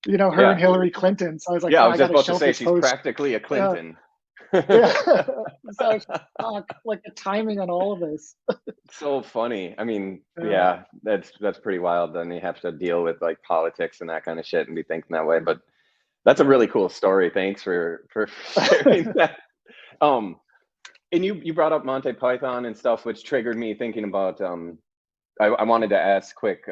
you know her and yeah, Hillary Clinton. So I was like, yeah. I oh, was I just gotta about to shelf say this she's post. practically a Yeah, Clinton. yeah. So I was shocked, like the timing on all of this. So funny. I mean, Yeah. yeah, that's pretty wild. Then you have to deal with like politics and that kind of shit and be thinking that way. But that's a really cool story. Thanks for sharing that. Um, and you brought up Monty Python and stuff, which triggered me thinking about I wanted to ask quick,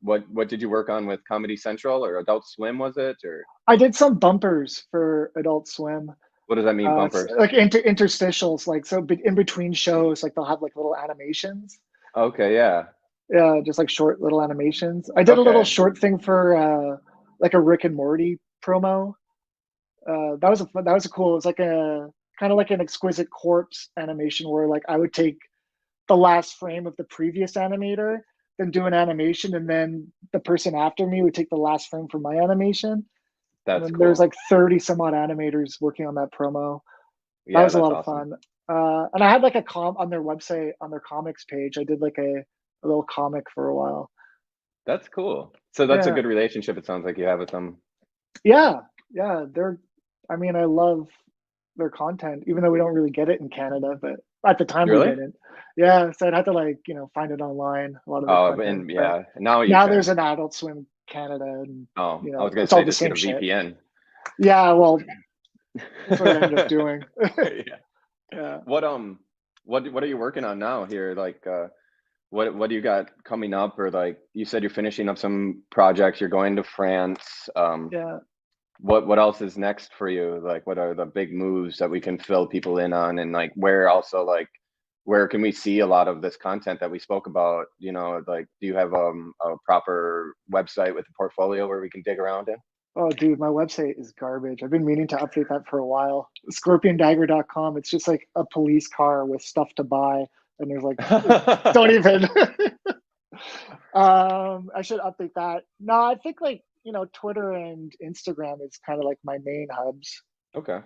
what did you work on with Comedy Central or Adult Swim, was it? Or I did some bumpers for Adult Swim. what does that mean, bumpers? Like interstitials, like so in between shows, like they'll have like little animations. Okay, yeah. Yeah, just like short little animations. I did a little Okay. short thing for like a Rick and Morty promo. That was a cool. It was like a kind of like an exquisite corpse animation where like I would take the last frame of the previous animator, then do an animation, and then the person after me would take the last frame from my animation. And That's then there's cool. like 30 some odd animators working on that promo. That Yeah, was a that's lot of awesome. fun. And I had like a on their website, on their comics page. I did like a little comic for a while. That's cool. So that's a Yeah, good relationship it sounds like you have with them. yeah, yeah. I mean, I love their content, even though we don't really get it in Canada, but at the time we Really? didn't. Yeah, so I'd have to like, you know, find it online, a lot of their Oh, content. and But yeah, now you now there's can. an Adult Swim Canada, and Oh, you I know, was gonna it's all say the just get same a shit. VPN. Yeah, well, that's what I ended up doing. Yeah. Yeah. What what are you working on now here? Like what do you got coming up, or like you said you're finishing up some projects, you're going to France. Yeah. What else is next for you? Like what are the big moves that we can fill people in on, and like where also like where can we see a lot of this content that we spoke about? You know, like do you have a proper website with a portfolio where we can dig around in? Oh, dude, my website is garbage. I've been meaning to update that for a while. ScorpionDagger.com. It's just like a police car with stuff to buy, and there's like, don't even. I should update that. No, I think like you know, Twitter and Instagram is kind of like my main hubs. Okay.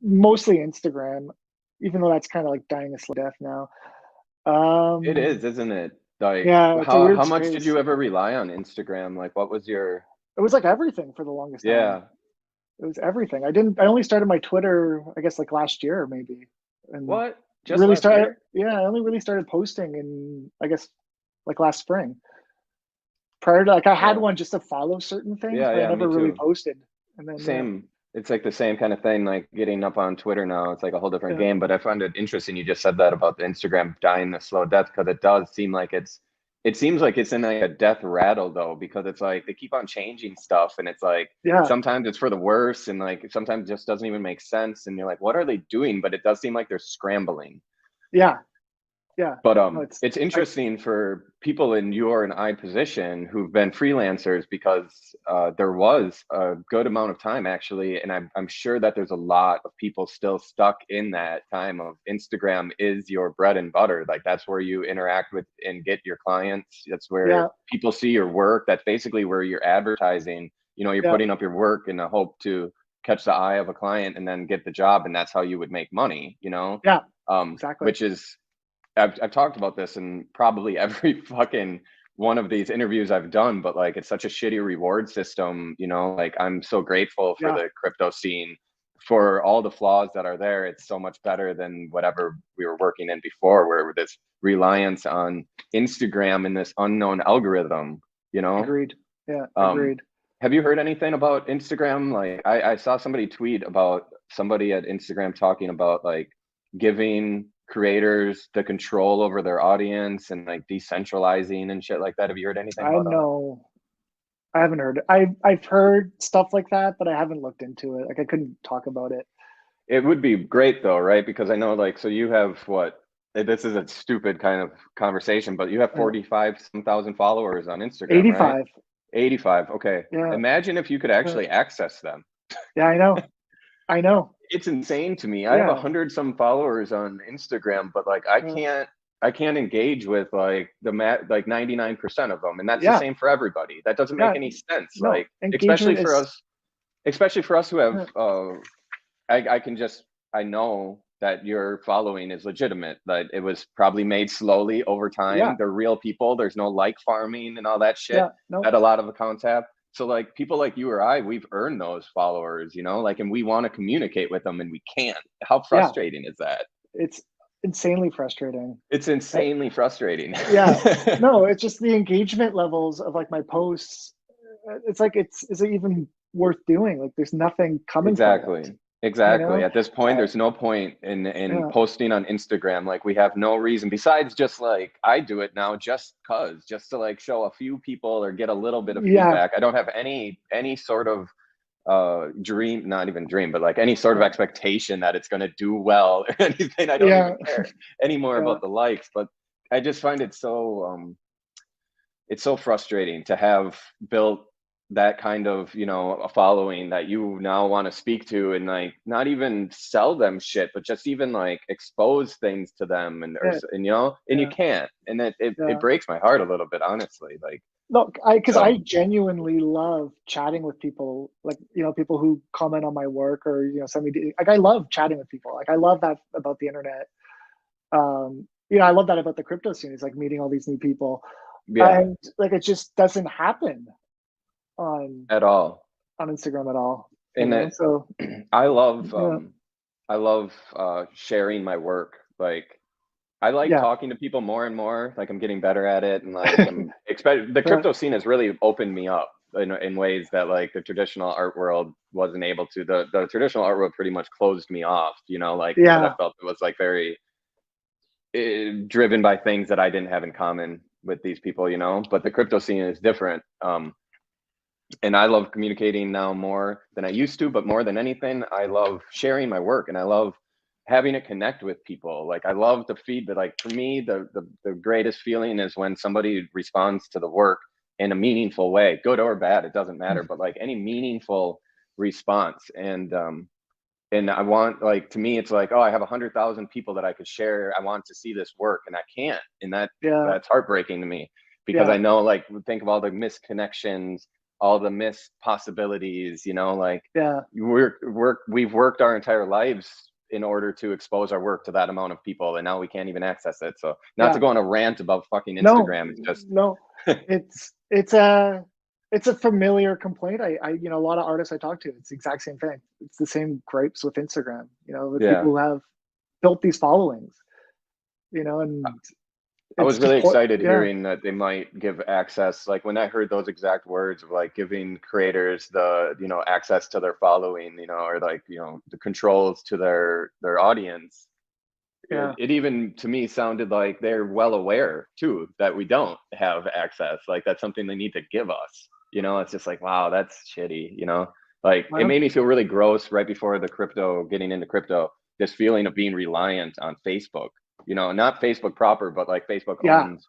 Mostly Instagram, even though that's kind of like dying a slow death now. It Um, is, isn't it? Like yeah, it's a weird how much did space. you ever rely on Instagram? Like what was your It was like everything for the longest time. yeah. It was everything. I didn't. I only started my Twitter, I guess, like last year maybe, and What? Just really last started. year? Yeah, I only really started posting in, I guess, like last spring. Prior to like, I had Oh. one just to follow certain things, Yeah, but I yeah, me never really too. posted. And then yeah, Same. It's like the same kind of thing, like getting up on Twitter now. It's like a whole different yeah, game. But I find it interesting you just said that about the Instagram dying a slow death, because it does seem like it seems like it's in like a death rattle though, because it's like they keep on changing stuff, and it's like yeah, sometimes it's for the worse, and like sometimes it just doesn't even make sense, and you're like, what are they doing? But it does seem like they're scrambling. yeah, yeah. But No, it's it's I interesting for people in your and I position who've been freelancers, because there was a good amount of time actually, and I'm sure that there's a lot of people still stuck in that time of Instagram is your bread and butter. Like that's where you interact with and get your clients. That's where yeah, people see your work. That's basically where you're advertising. You know, you're yeah, putting up your work in the hope to catch the eye of a client and then get the job, and that's how you would make money. You know, yeah, exactly. which is I've talked about this in probably every fucking one of these interviews I've done, but like it's such a shitty reward system, you know, like I'm so grateful for Yeah, the crypto scene for all the flaws that are there. It's so much better than whatever we were working in before, where this reliance on Instagram and this unknown algorithm, you know. agreed. Yeah, Um, agreed. have you heard anything about Instagram? Like I saw somebody tweet about somebody at Instagram talking about like giving creators the control over their audience and like decentralizing and shit like that. Have you heard anything I about that? know. I haven't heard it. I've heard stuff like that, but I haven't looked into it. Like I couldn't talk about it. It would be great though, right? Because I know like so you have what this is a stupid kind of conversation, but you have 45,000 followers on Instagram, right? 85. 85. Okay. Yeah. Imagine if you could actually access them. Yeah, I know. I know. It's insane to me. I have Yeah. 100 some followers on Instagram, but like I can't engage with like like 99% of them. And that's the Yeah. same for everybody. That doesn't Yeah. make any sense. No, Like engagement is, especially for us who have I know that your following is legitimate, that it was probably made slowly over time. yeah, They're real people. There's no like farming and all that shit yeah, no, that a lot of accounts have. So like people like you or I, we've earned those followers, you know, like, and we want to communicate with them and we can't. How yeah, frustrating is that? it's insanely frustrating. It's insanely frustrating. Yeah, no, it's just the engagement levels of like my posts. It's like, is it even worth doing? Like, there's nothing coming from it, Exactly. At this point, Uh, there's no point in yeah, posting on Instagram. Like we have no reason besides just like I do it now just to like show a few people or get a little bit of yeah, feedback. I don't have any sort of dream, not even dream, but like any sort of expectation that it's going to do well or anything. I don't yeah, even care anymore yeah, about the likes, but I just find it so it's so frustrating to have built that kind of, you know, a following that you now want to speak to and like not even sell them shit, but just even like expose things to them and you know, and you yeah, can't. And it yeah. breaks my heart a little bit, honestly. Like, Look, because so I genuinely love chatting with people, like, people who comment on my work or, send me, like, I love chatting with people. Like, I love that about the internet. I love that about the crypto scene, is like meeting all these new people. yeah, And like, it just doesn't happen on at all. Instagram at all, And that So I love yeah, sharing my work. Like I like yeah, talking to people more and more. Like I'm getting better at it, and like I'm expect the yeah, crypto scene has really opened me up in ways that like the traditional art world wasn't able to. The traditional art world pretty much closed me off, you know, like because I yeah, felt it was like very driven by things that I didn't have in common with these people, you know. But the crypto scene is different. And I love communicating now more than I used to, but more than anything, I love sharing my work and I love having it connect with people. Like I love the feed that, like for me, the greatest feeling is when somebody responds to the work in a meaningful way, good or bad, it doesn't matter, but like any meaningful response. And I want, like, to me, it's like, oh, I have 100,000 people that I could share. I want to see this work and I can't. And yeah, that's heartbreaking to me because yeah, I know, like, think of all the missed connections, all the missed possibilities, you know, like yeah, we've worked our entire lives in order to expose our work to that amount of people. And now we can't even access it. So not to yeah. go on a rant about fucking No, Instagram. It's just, no, it's a familiar complaint. A lot of artists I talk to, it's the exact same thing. It's the same gripes with Instagram. The people yeah. who have built these followings. And I it's was just really excited yeah, hearing that they might give access, like when I heard those exact words of like giving creators the, you know, access to their following, you know, or like, you know, the controls to their audience. yeah, It even to me sounded like they're well aware too that we don't have access. Like that's something they need to give us. You know, it's just like, wow, that's shitty, you know? Like it well, made me feel really gross right before getting into crypto, this feeling of being reliant on Facebook, you know, not Facebook proper, but like Facebook yeah, owns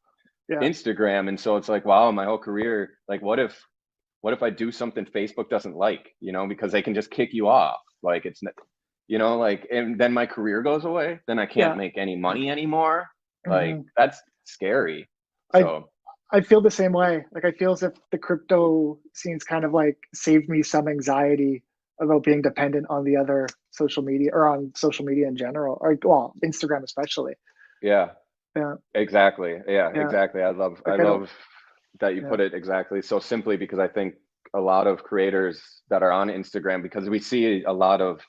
yeah, Instagram. And so it's like, wow, my whole career, like what if I do something Facebook doesn't like, you know, because they can just kick you off. Like you know, like, and then my career goes away, then I can't yeah. make any money anymore. Like hmm that's scary. I So I feel the same way. Like, I feel as if the crypto scene's kind of like saved me some anxiety about being dependent on the other social media, or on social media in general, or well, Instagram especially. yeah, Yeah, exactly. Yeah, yeah. exactly. I Like, I don't. love that you Yeah, put it exactly so simply because I think a lot of creators that are on Instagram, because we see a lot of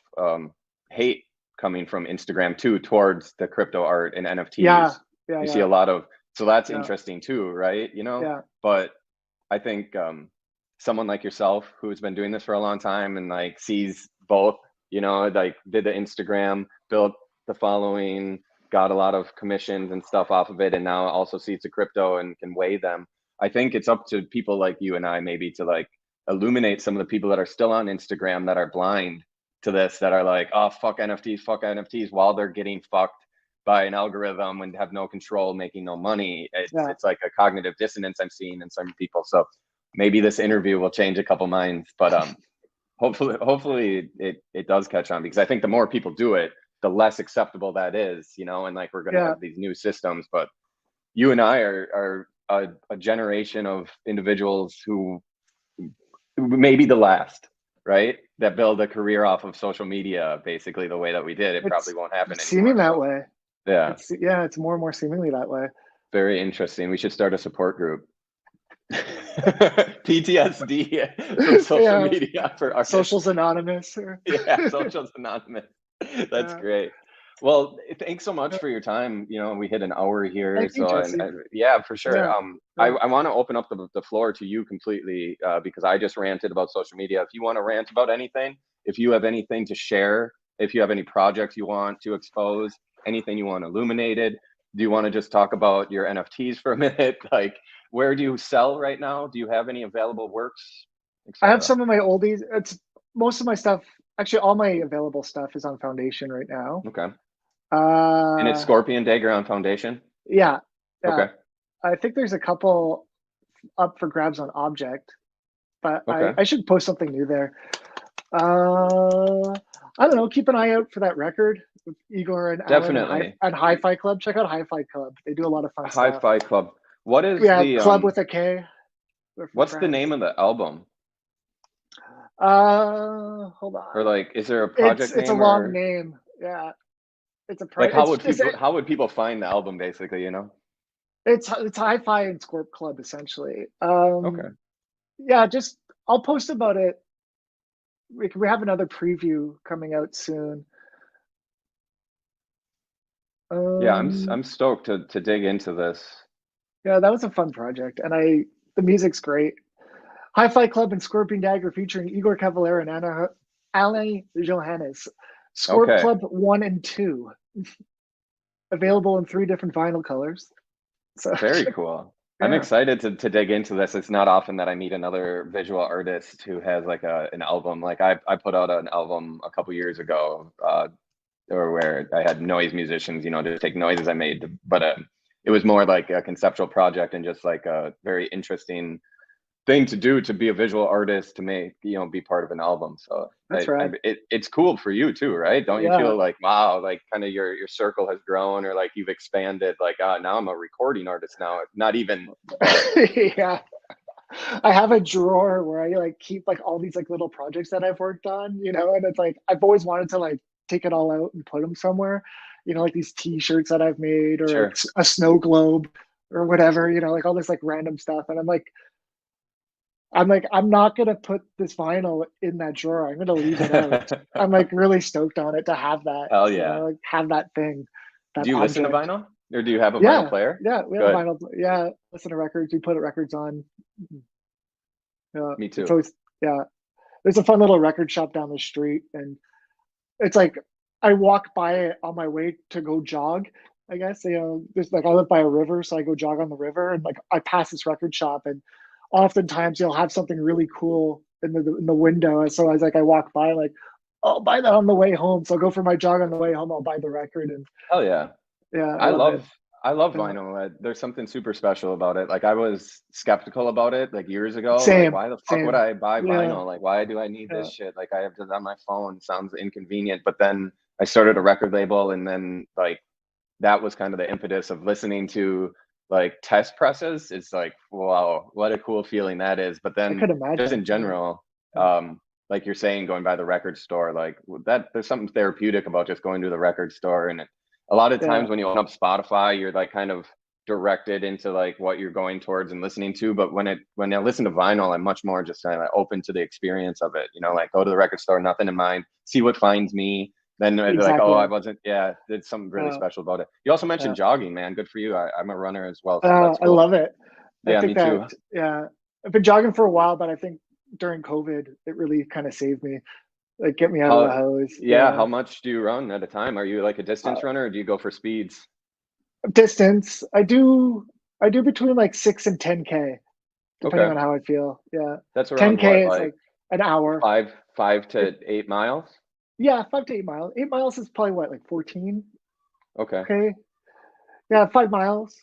hate coming from Instagram too towards the crypto art and yeah, NFTs. yeah, We see yeah, a lot of, so that's yeah, interesting too, right? You know, yeah, but I think someone like yourself who's been doing this for a long time and like sees both, you know, like did the Instagram, built the following, got a lot of commissions and stuff off of it, and now also sees the crypto and can weigh them. I think it's up to people like you and I maybe to like illuminate some of the people that are still on Instagram that are blind to this, that are like, oh, fuck NFTs, while they're getting fucked by an algorithm and have no control, making no money. It's like a cognitive dissonance I'm seeing in some people. So maybe this interview will change a couple minds, but hopefully it does catch on, because I think the more people do it, the less acceptable that is, you know, and like we're going to have these new systems. But you and I are a generation of individuals who may be the last, right, that build a career off of social media basically the way that we did. It probably won't happen anymore. Seeming that way. Yeah. It's more and more seemingly that way. Very interesting. We should start a support group. PTSD from social media for artists. Socials Anonymous. Yeah, Socials Anonymous. That's great. Well, thanks so much for your time. You know, we hit an hour here. Thank you, Jesse. Yeah, for sure. I want to open up the floor to you completely, because I just ranted about social media. If you want to rant about anything, if you have anything to share, if you have any projects you want to expose, anything you want illuminated, do you want to just talk about your NFTs for a minute? Like, where do you sell right now? Do you have any available works? I have some of my oldies. It's most of my stuff. Actually, all my available stuff is on Foundation right now. Okay. And it's Scorpion Dagger on Foundation? Yeah. Okay. I think there's a couple up for grabs on Object, but okay. I should post something new there. I don't know. Keep an eye out for that record with Igor and definitely at Hi-Fi Club. Check out Hi-Fi Club. They do a lot of fun stuff. Hi-Fi Club. What is the Club with a K? What's the name of the album? Hold on. Or like, is there a project name? It's a long name. Yeah. It's a like how would people find the album basically, you know? It's Hi-Fi and Scorp Club essentially. Okay. Yeah, just I'll post about it. We have another preview coming out soon. Yeah, I'm stoked to dig into this. Yeah, that was a fun project, and the music's great. Hi-Fi Club and Scorpion Dagger featuring Igor Cavallera and Alain Johannes. Scorp Club 1 and 2. Available in 3 different vinyl colors. So very cool. Yeah. I'm excited to dig into this. It's not often that I meet another visual artist who has like an album. Like I put out an album a couple years ago, or where I had noise musicians, you know, to take noises I made, but it was more like a conceptual project and just like a very interesting thing to do, to be a visual artist, to make, you know, be part of an album. So that's right. It's cool for you too, right? Don't you feel like, wow, like kind of your circle has grown, or like you've expanded, like now I'm a recording artist now, not even yeah, I have a drawer where I like keep like all these like little projects that I've worked on, you know, and it's like I've always wanted to like take it all out and put them somewhere, you know, like these t-shirts that I've made, or like a snow globe or whatever, you know, like all this like random stuff. And I'm like, I'm not gonna put this vinyl in that drawer. I'm gonna leave it out. I'm like really stoked on it to have that. Hell yeah! You know, like have that thing. That do you listen to vinyl, or do you have a vinyl player? Yeah, we have a vinyl. Yeah, listen to records. We put records on. Me too. It's always, there's a fun little record shop down the street, and it's like I walk by it on my way to go jog. I guess, you know, there's like I live by a river, so I go jog on the river, and like I pass this record shop, and oftentimes you'll have something really cool in the window. And so I walk by, like, I'll buy that on the way home. So I'll go for my jog on the way home. I'll buy the record. And hell yeah. Yeah. I love vinyl. There's something super special about it. Like I was skeptical about it like years ago. Same. Like, why the fuck would I buy vinyl? Like, why do I need this shit? Like I have this on my phone. It sounds inconvenient. But then I started a record label, and then like that was kind of the impetus of listening to like test presses. It's like, wow, what a cool feeling that is. But then just in general, like you're saying, going by the record store, like that, there's something therapeutic about just going to the record store. And a lot of times when you open up Spotify, you're like kind of directed into like what you're going towards and listening to. But when I listen to vinyl, I'm much more just kind of like open to the experience of it, you know, like go to the record store, nothing in mind, see what finds me. Then they're like, oh, I wasn't, there's something really special about it. You also mentioned jogging, man. Good for you. I'm a runner as well. So that's cool. I love it. Yeah, me too. Yeah. I've been jogging for a while, but I think during COVID, it really kind of saved me. Like get me out of the house. Yeah. How much do you run at a time? Are you like a distance runner, or do you go for speeds? Distance. I do between like 6 and 10K, depending on how I feel. Yeah. That's around 10K is like an hour. 5 to 8 miles? Yeah, 5 to 8 miles. 8 miles is probably what, like 14? Okay. Okay. Yeah, 5 miles.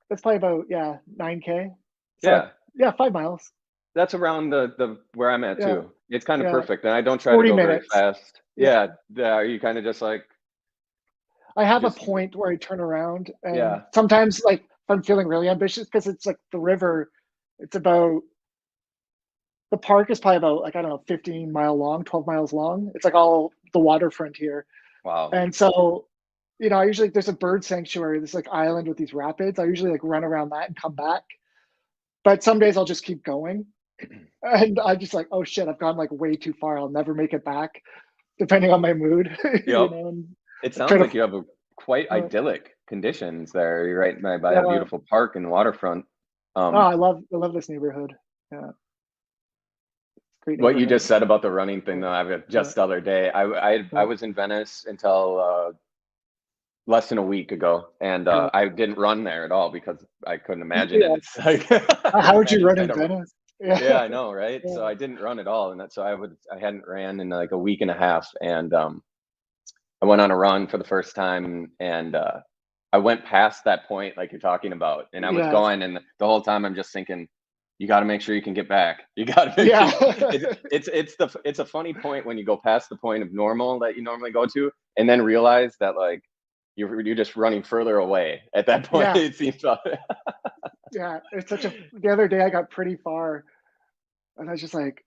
That's probably about, yeah, 9K. So Yeah. yeah, 5 miles. That's around the where I'm at Yeah, too. It's kind of yeah, perfect, and I don't try to 40 go very minutes. fast. Yeah. Yeah, yeah. You kind of just like I have a just point where I turn around, and yeah. sometimes, like, if I'm feeling really ambitious, because it's like the river, it's about the park is probably about, like, I don't know, 15-mile long, 12 miles long. It's like all the waterfront here. Wow. And so, I usually, there's a bird sanctuary, this like island with these rapids. I usually like run around that and come back. But some days I'll just keep going. And I'm just like, oh shit, I've gone like way too far. I'll never make it back, depending on my mood, Yep. and It I try sounds to, like you have a quite idyllic conditions there. You're right by a yeah. beautiful park and waterfront. Oh, Um, I love this neighborhood. Yeah, great what you just neighborhood. said about the running thing, though, I've Yeah, just the other day, I yeah, was in Venice until less than a week ago, and yeah, I didn't run there at all because I couldn't imagine it. yeah. It's like How would you imagine run trying in to. Venice? Yeah, Yeah, I know, right? yeah, So I didn't run at all, and so I hadn't ran in like a week and a half, and I went on a run for the first time, and I went past that point like you're talking about, and I was yeah, going, and the whole time I'm just thinking, you got to make sure you can get back. You got to make sure. yeah, It's a funny point when you go past the point of normal that you normally go to, and then realize that like you're just running further away at that point. yeah, It seems. yeah. It's such a. The other day I got pretty far, and I was just like,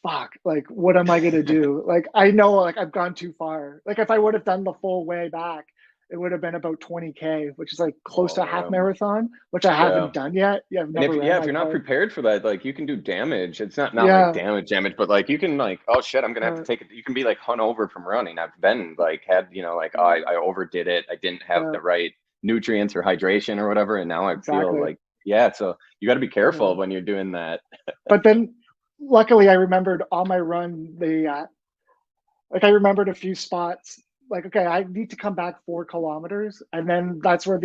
fuck, like, what am I gonna do? Like, I know, like, I've gone too far. Like, if I would have done the full way back, it would have been about 20K, which is like close to a half Oh marathon, which I yeah. haven't done yet. Yeah, I've And never ran if you're like not hard. prepared for that, like you can do damage. It's not like Yeah, damage, but like you can like, oh shit, I'm gonna have to uh, take it. You can be like hung over from running. I've been like had, like, oh, I overdid it. I didn't have yeah, the right nutrients or hydration or whatever. And now I feel exactly. like, yeah, so you got to be Yeah. careful when you're doing that. But then, luckily, I remembered on my run like I remembered a few spots. Like, okay, I need to come back 4 kilometers, and then that's where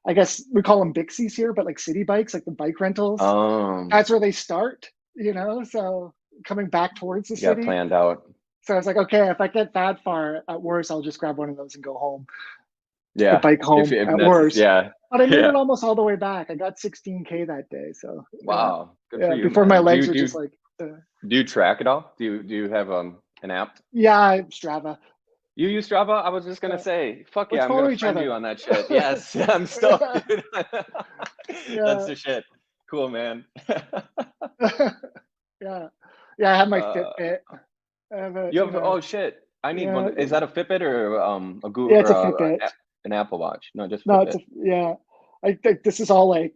I guess we call them Bixies here, but like city bikes, like the bike rentals. Um, That's where they start. So coming back towards the you got city. planned out. So I was like, okay, if I get that far, at worst, I'll just grab one of those and go home. Take the Yeah. bike home If at necessary, worst. yeah. But I made Yeah. it almost all the way back. I got 16K that day. So yeah, Wow. Good for yeah. you, Before my man. legs were just like, Do you track it all? Do you have an app? yeah, Strava. You use Strava? I was just gonna Yeah. say, fuck yeah, Let's I'm gonna follow each friend you other. on that shit. Yes, I'm stoked, Yeah, dude. That's yeah, the shit. Cool, man. yeah, yeah. I have my Uh, Fitbit. I have a, you have oh shit. I need yeah, one. Is that a Fitbit or a Google yeah. or It's a Fitbit. an Apple Watch? No, just No, it's Fitbit. a yeah. I think this is all like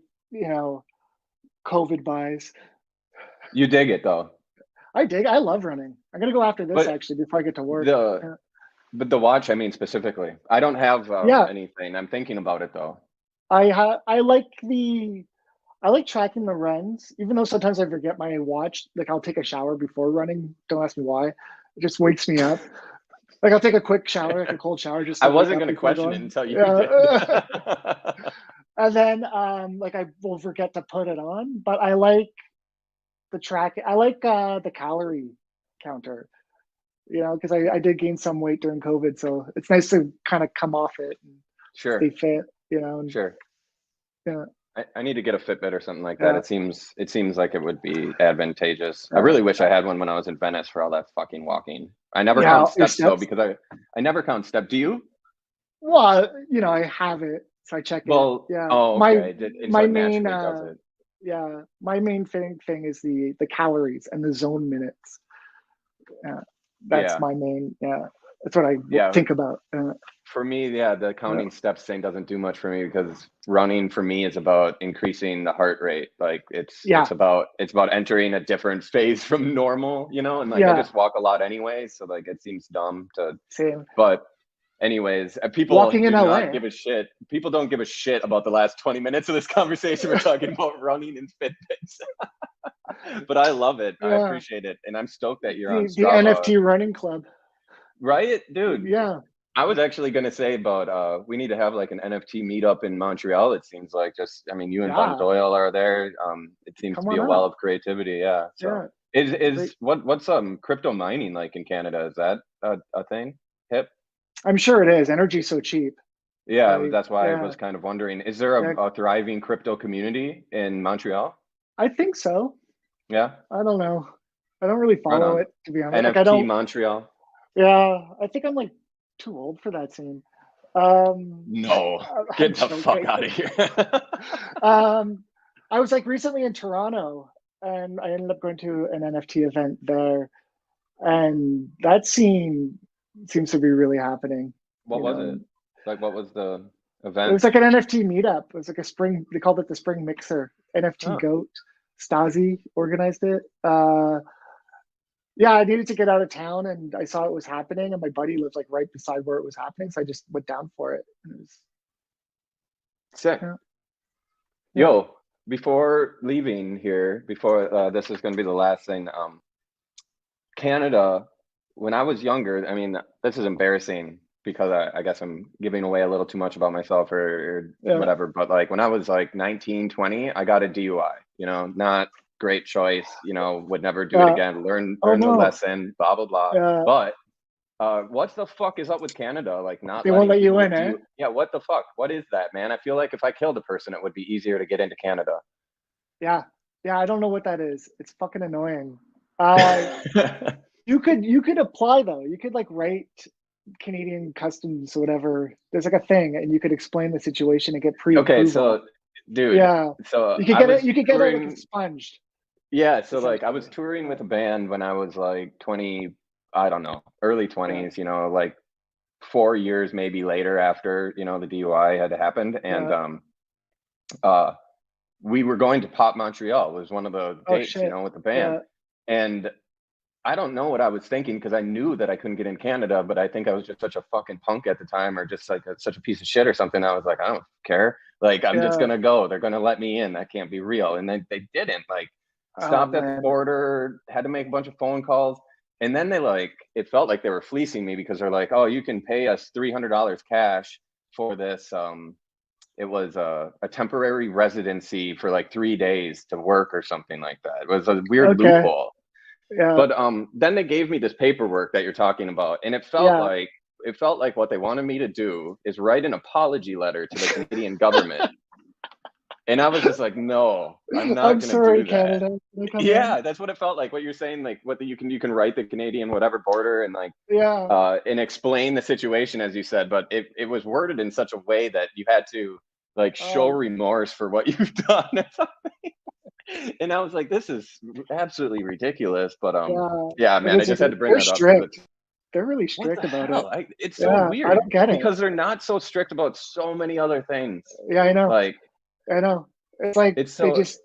COVID buys. You dig it though. I dig. I love running. I'm gonna go after this But actually before I get to work. the the watch, I mean specifically. I don't have Yeah, anything. I'm thinking about it though. I like tracking the runs, even though sometimes I forget my watch. Like I'll take a shower before running. Don't ask me why. It just wakes me up. Like I'll take a quick shower, like a cold shower, just I to wake wasn't up gonna before question it going. until you did. Yeah. And then like I will forget to put it on, but I like the track. I like the calorie counter, because I did gain some weight during COVID, so it's nice to kind of come off it and stay Sure, fit, and sure. yeah, I need to get a Fitbit or something like that. yeah, It seems like it would be advantageous. I yeah, really wish I had one when I was in Venice for all that fucking walking. I never yeah. count Your steps though steps. because I never count steps. Do you? Well, I have it, so I check it. Well, Yeah, oh okay. And so my it main naturally does it. yeah, my main thing is the calories and the zone minutes. Yeah, that's Yeah, my main. Yeah, that's what I yeah. think about. For me, yeah, the Yeah, counting steps thing doesn't do much for me because running for me is about increasing the heart rate. Like yeah, it's about entering a different phase from normal, and like I yeah. just walk a lot anyway, so like it seems dumb to. Same. But anyways, people Walking in do not LA. give a shit. People don't give a shit about the last 20 minutes of this conversation. We're talking about running and Fitbits. But I love it. I Yeah, appreciate it. And I'm stoked that you're on the Strava. NFT running club. Right? Dude, Yeah, I was actually gonna say about we need to have like an NFT meetup in Montreal. It seems like I mean you and Von yeah. Doyle are there. It seems to Come be on a well up. of creativity, yeah. So Yeah, is great. what's crypto mining like in Canada? Is that a thing? Hip? I'm sure it is. Energy's so cheap. Yeah, right? that's why I Yeah, was kind of wondering, is there yeah. a thriving crypto community in Montreal? I think so. Yeah, I don't know. I don't really right follow on. it, to be honest. Like I NFT don't. Montreal. Yeah, I think I'm like too old for that scene. Um, No, I'm get the fuck joking. out of here. um, I was like recently in Toronto, and I ended up going to an NFT event there, and that scene seems to be really happening. What You was know, it? Like, what was the it event? was like an NFT meetup. It was like a spring. They called it the Spring Mixer. NFT Oh, Goat Stasi organized it. Yeah, I needed to get out of town, and I saw it was happening, and my buddy lived like right beside where it was happening, so I just went down for it. And it was, sick. yeah, yeah, Yo, before leaving here, before this is going to be the last thing, Canada, when I was younger, I mean, this is embarrassing because I guess I'm giving away a little too much about myself or yeah. whatever, but like when I was like 19, 20, I got a DUI, you know, not great choice, you know, would never do it again, Oh learn the no, lesson, blah, blah, blah. yeah. But what the fuck is up with Canada? Like not They won't letting let you people in, eh? do, yeah, what the fuck? What is that, man? I feel like if I killed a person, it would be easier to get into Canada. Yeah, yeah. I don't know what that is. It's fucking annoying. Uh, you could apply though. You could like write Canadian customs or whatever. There's like a thing, and you could explain the situation and get Okay, pre-approval. so dude, Yeah, so you could I get it. was You could get it like touring. expunged, Yeah, so like I essentially. was touring Yeah, with a band when I was like 20, I don't know, early yeah, 20s, you know, like 4 years maybe later after, you know, the DUI had happened. And yeah. uh we were going to Pop Montreal. It was one of the Oh dates, you shit. know, with the band. Yeah, And I don't know what I was thinking because I knew that I couldn't get in Canada, but I think I was just such a fucking punk at the time or just like such a piece of shit or something. I was like, I don't care. Like, I'm just yeah. gonna go. They're gonna let me in. That can't be real. And they didn't. Like, Oh stopped at the man. border, had to make a bunch of phone calls. And then they like, it felt like they were fleecing me because they're like, oh, you can pay us $300 cash for this. It was a temporary residency for like 3 days to work or something like that. It was a weird Okay. loophole. Yeah, But then they gave me this paperwork that you're talking about, and yeah. it felt like what they wanted me to do is write an apology letter to the Canadian government. And I was just like, no, I'm not I'm gonna sorry, do that. Canada. Can I come in? Yeah, that's what it felt like. What you're saying, like what the, you can write the Canadian whatever border and like Yeah. and explain the situation as you said, but it was worded in such a way that you had to like show Oh, remorse for what you've done. And I was like, this is absolutely ridiculous. But yeah. yeah, It man, I is. just had to bring They're that up because strict. it's They're really what the strict about it. hell? It's so Yeah, I weird don't get it. because they're not so strict about so many other things. Yeah, I know. Like I know. It's like it's they so just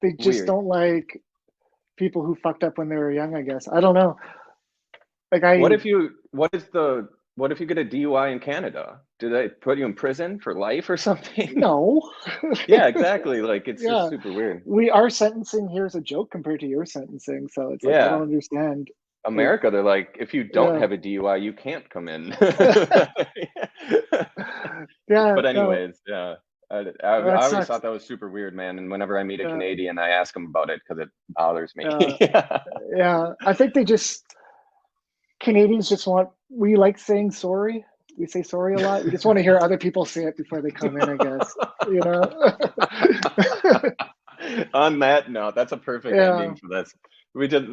they just weird. don't like people who fucked up when they were young, I guess. I don't know. Like What if you get a DUI in Canada? Do they put you in prison for life or something? no. Yeah, exactly. Like it's just Yeah. super weird. Our sentencing here is a joke compared to your sentencing, so it's like I don't Yeah. understand. Like, America, they're like, if you don't yeah. have a DUI, you can't come in. Yeah, But no. anyways, yeah, That I always sucks. thought that was super weird, man. And whenever I meet a Yeah, Canadian, I ask them about it because it bothers me. yeah, Yeah. yeah. I think they just Canadians just want we like saying sorry. We say sorry a lot. We just want to hear other people say it before they come in, I guess. You know? On that note, that's a perfect Yeah. ending for this. We did.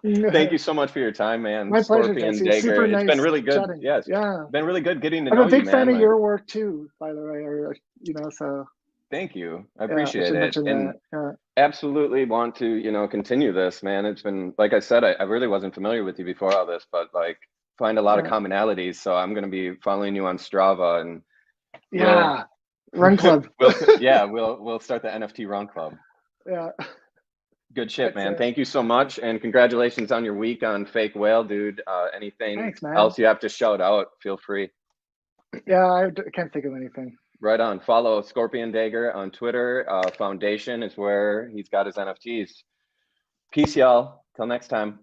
Thank you so much for your time, man. My pleasure, Scorpion Jesse. It's Dagger. super It's been nice really good. chatting. Yeah, it's Yeah. been really good getting to I'm a know you, big fan man. of Like, your work too, by the way, or so thank you. I yeah, I appreciate should it. mention And that. Yeah. absolutely want to, you know, continue this, man. It's been, like I said, I really wasn't familiar with you before all this, but like find a lot of Yeah. commonalities. So I'm going to be following you on Strava and we'll, Yeah. Run club. yeah, we'll start the NFT Run Club. Yeah. Good shit, That's man. it. Thank you so much. And congratulations on your week on FakeWhale, dude. Anything Thanks, man. else you have to shout out, feel free. Yeah, I can't think of anything. Right on. Follow Scorpion Dagger on Twitter. Foundation is where he's got his NFTs. Peace, y'all. Till next time.